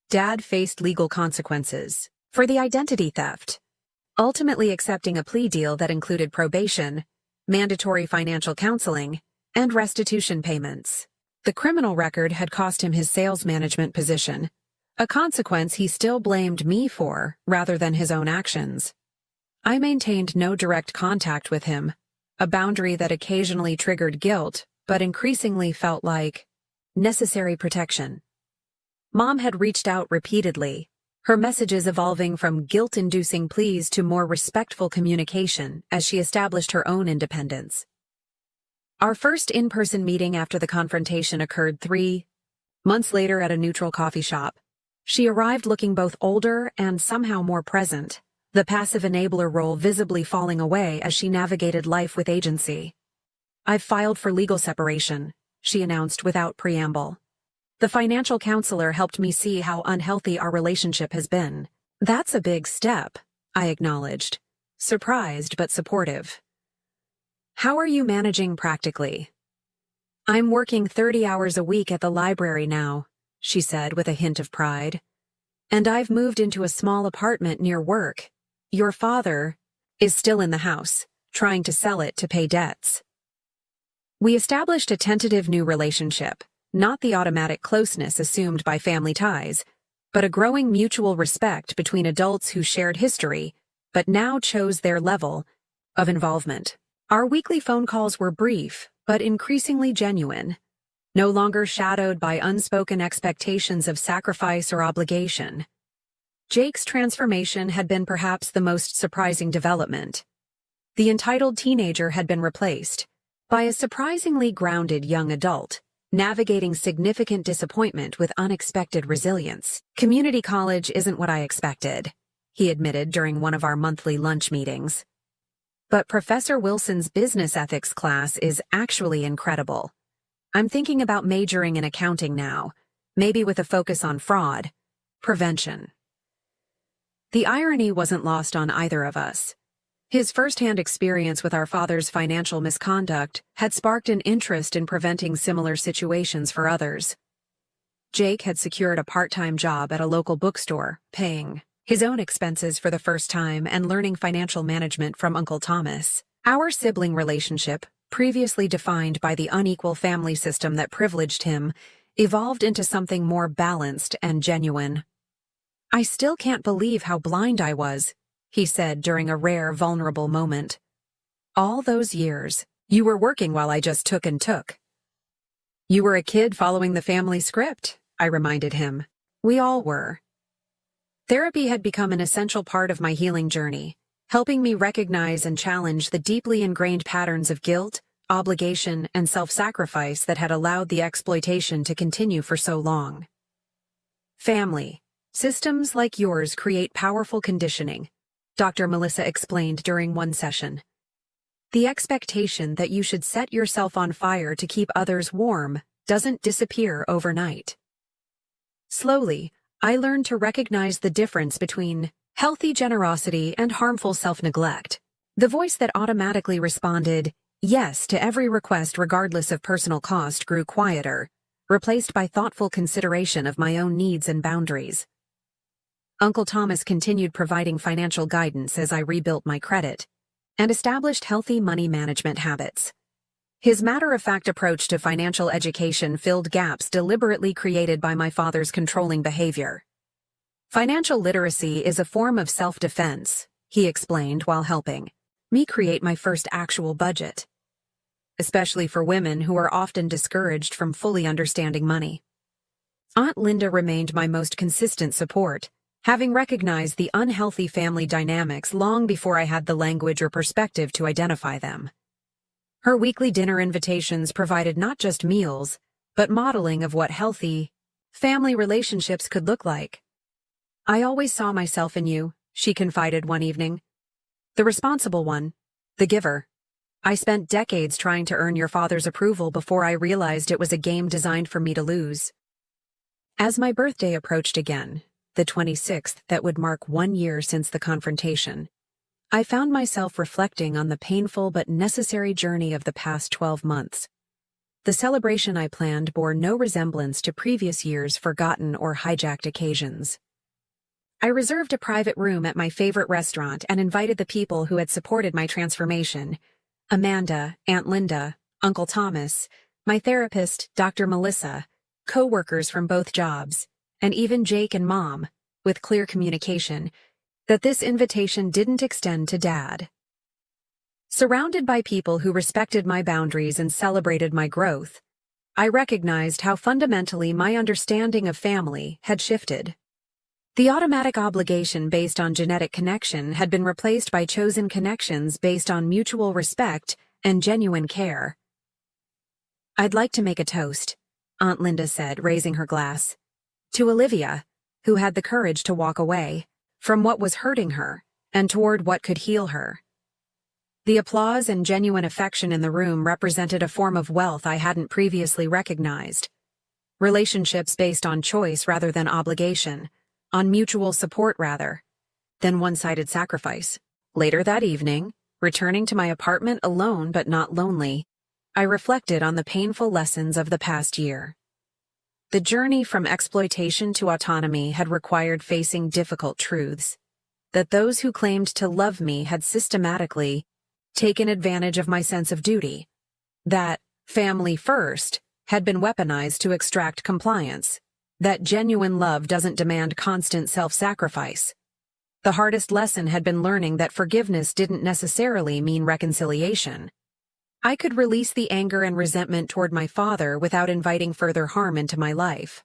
A: Dad faced legal consequences for the identity theft, ultimately accepting a plea deal that included probation, mandatory financial counseling, and restitution payments. The criminal record had cost him his sales management position, a consequence he still blamed me for rather than his own actions. I maintained no direct contact with him, a boundary that occasionally triggered guilt, but increasingly felt like necessary protection. Mom had reached out repeatedly, her messages evolving from guilt-inducing pleas to more respectful communication as she established her own independence. Our first in-person meeting after the confrontation occurred 3 months later at a neutral coffee shop. She arrived looking both older and somehow more present, the passive enabler role visibly falling away as she navigated life with agency. "I've filed for legal separation," she announced without preamble. "The financial counselor helped me see how unhealthy our relationship has been." "That's a big step," I acknowledged, surprised but supportive. "How are you managing practically?" "I'm working 30 hours a week at the library now," she said with a hint of pride. "And I've moved into a small apartment near work. Your father is still in the house, trying to sell it to pay debts." We established a tentative new relationship, not the automatic closeness assumed by family ties, but a growing mutual respect between adults who shared history, but now chose their level of involvement. Our weekly phone calls were brief, but increasingly genuine, no longer shadowed by unspoken expectations of sacrifice or obligation. Jake's transformation had been perhaps the most surprising development. The entitled teenager had been replaced by a surprisingly grounded young adult, navigating significant disappointment with unexpected resilience. "Community college isn't what I expected," he admitted during one of our monthly lunch meetings. "But Professor Wilson's business ethics class is actually incredible. I'm thinking about majoring in accounting now, maybe with a focus on fraud prevention." The irony wasn't lost on either of us. His first-hand experience with our father's financial misconduct had sparked an interest in preventing similar situations for others. Jake had secured a part-time job at a local bookstore, paying his own expenses for the first time and learning financial management from Uncle Thomas. Our sibling relationship, previously defined by the unequal family system that privileged him, evolved into something more balanced and genuine. "I still can't believe how blind I was," he said during a rare, vulnerable moment. "All those years, you were working while I just took and took." You were a kid following the family script, I reminded him. We all were. Therapy had become an essential part of my healing journey, helping me recognize and challenge the deeply ingrained patterns of guilt, obligation, and self-sacrifice that had allowed the exploitation to continue for so long. Family. Systems like yours create powerful conditioning, Dr. Melissa explained during one session. The expectation that you should set yourself on fire to keep others warm doesn't disappear overnight. Slowly, I learned to recognize the difference between healthy generosity and harmful self-neglect. The voice that automatically responded yes to every request regardless of personal cost grew quieter, replaced by thoughtful consideration of my own needs and boundaries. Uncle Thomas continued providing financial guidance as I rebuilt my credit and established healthy money management habits. His matter-of-fact approach to financial education filled gaps deliberately created by my father's controlling behavior. Financial literacy is a form of self-defense, he explained while helping me create my first actual budget, especially for women who are often discouraged from fully understanding money. Aunt Linda remained my most consistent support, having recognized the unhealthy family dynamics long before I had the language or perspective to identify them. Her weekly dinner invitations provided not just meals, but modeling of what healthy family relationships could look like. I always saw myself in you, she confided one evening. The responsible one, the giver. I spent decades trying to earn your father's approval before I realized it was a game designed for me to lose. As my birthday approached again, the 26th that would mark 1 year since the confrontation, I found myself reflecting on the painful but necessary journey of the past 12 months. The celebration I planned bore no resemblance to previous years' forgotten or hijacked occasions. I reserved a private room at my favorite restaurant and invited the people who had supported my transformation: Amanda, Aunt Linda, Uncle Thomas, my therapist, Dr. Melissa, co-workers from both jobs, and even Jake and Mom, with clear communication that this invitation didn't extend to Dad. Surrounded by people who respected my boundaries and celebrated my growth, I recognized how fundamentally my understanding of family had shifted. The automatic obligation based on genetic connection had been replaced by chosen connections based on mutual respect and genuine care. I'd like to make a toast, Aunt Linda said, raising her glass, to Olivia, who had the courage to walk away from what was hurting her and toward what could heal her. The applause and genuine affection in the room represented a form of wealth I hadn't previously recognized. Relationships based on choice rather than obligation, on mutual support rather than one-sided sacrifice. Later that evening, returning to my apartment alone but not lonely, I reflected on the painful lessons of the past year. The journey from exploitation to autonomy had required facing difficult truths, that those who claimed to love me had systematically taken advantage of my sense of duty, that family first had been weaponized to extract compliance, that genuine love doesn't demand constant self-sacrifice. The hardest lesson had been learning that forgiveness didn't necessarily mean reconciliation. I could release the anger and resentment toward my father without inviting further harm into my life.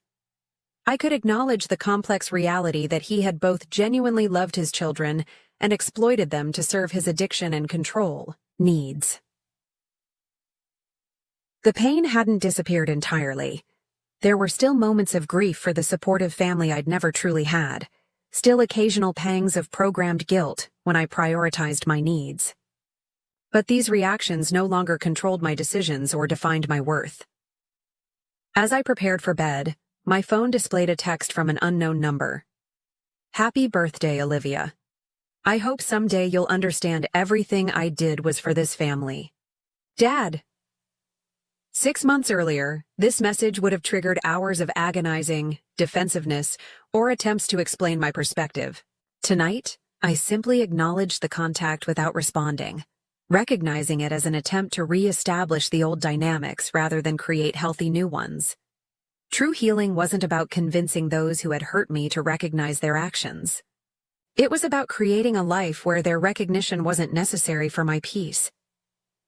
A: I could acknowledge the complex reality that he had both genuinely loved his children and exploited them to serve his addiction and control needs. The pain hadn't disappeared entirely. There were still moments of grief for the supportive family I'd never truly had, still occasional pangs of programmed guilt when I prioritized my needs. But these reactions no longer controlled my decisions or defined my worth. As I prepared for bed, my phone displayed a text from an unknown number. Happy birthday, Olivia. I hope someday you'll understand everything I did was for this family. Dad. 6 months earlier, this message would have triggered hours of agonizing defensiveness or attempts to explain my perspective. Tonight, I simply acknowledged the contact without responding, recognizing it as an attempt to re-establish the old dynamics rather than create healthy new ones. True healing wasn't about convincing those who had hurt me to recognize their actions. It was about creating a life where their recognition wasn't necessary for my peace.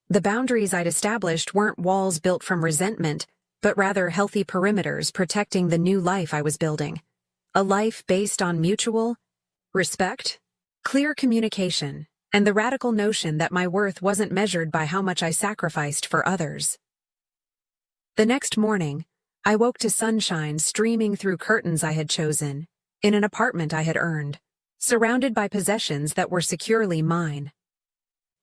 A: The boundaries I'd established weren't walls built from resentment, but rather healthy perimeters protecting the new life I was building. A life based on mutual respect, clear communication, and the radical notion that my worth wasn't measured by how much I sacrificed for others. The next morning, I woke to sunshine streaming through curtains I had chosen, in an apartment I had earned, surrounded by possessions that were securely mine.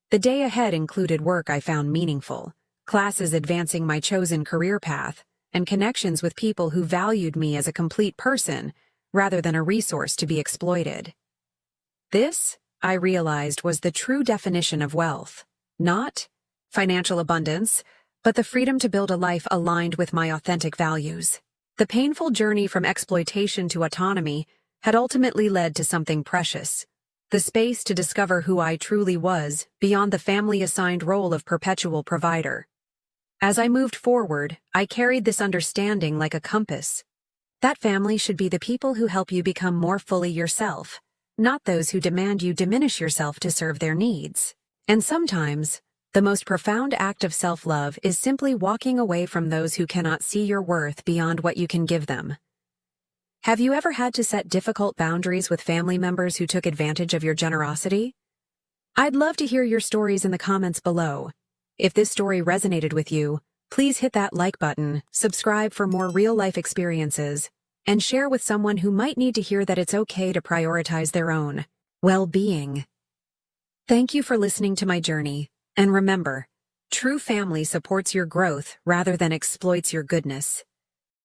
A: The day ahead included work I found meaningful, classes advancing my chosen career path, and connections with people who valued me as a complete person rather than a resource to be exploited. This, I realized, was the true definition of wealth, not financial abundance, but the freedom to build a life aligned with my authentic values. The painful journey from exploitation to autonomy had ultimately led to something precious, the space to discover who I truly was beyond the family-assigned role of perpetual provider. As I moved forward, I carried this understanding like a compass. That family should be the people who help you become more fully yourself, not those who demand you diminish yourself to serve their needs. And sometimes, the most profound act of self-love is simply walking away from those who cannot see your worth beyond what you can give them. Have you ever had to set difficult boundaries with family members who took advantage of your generosity? I'd love to hear your stories in the comments below. If this story resonated with you, please hit that like button, subscribe for more real-life experiences, and share with someone who might need to hear that it's okay to prioritize their own well-being. Thank you for listening to my journey, and remember, true family supports your growth rather than exploits your goodness.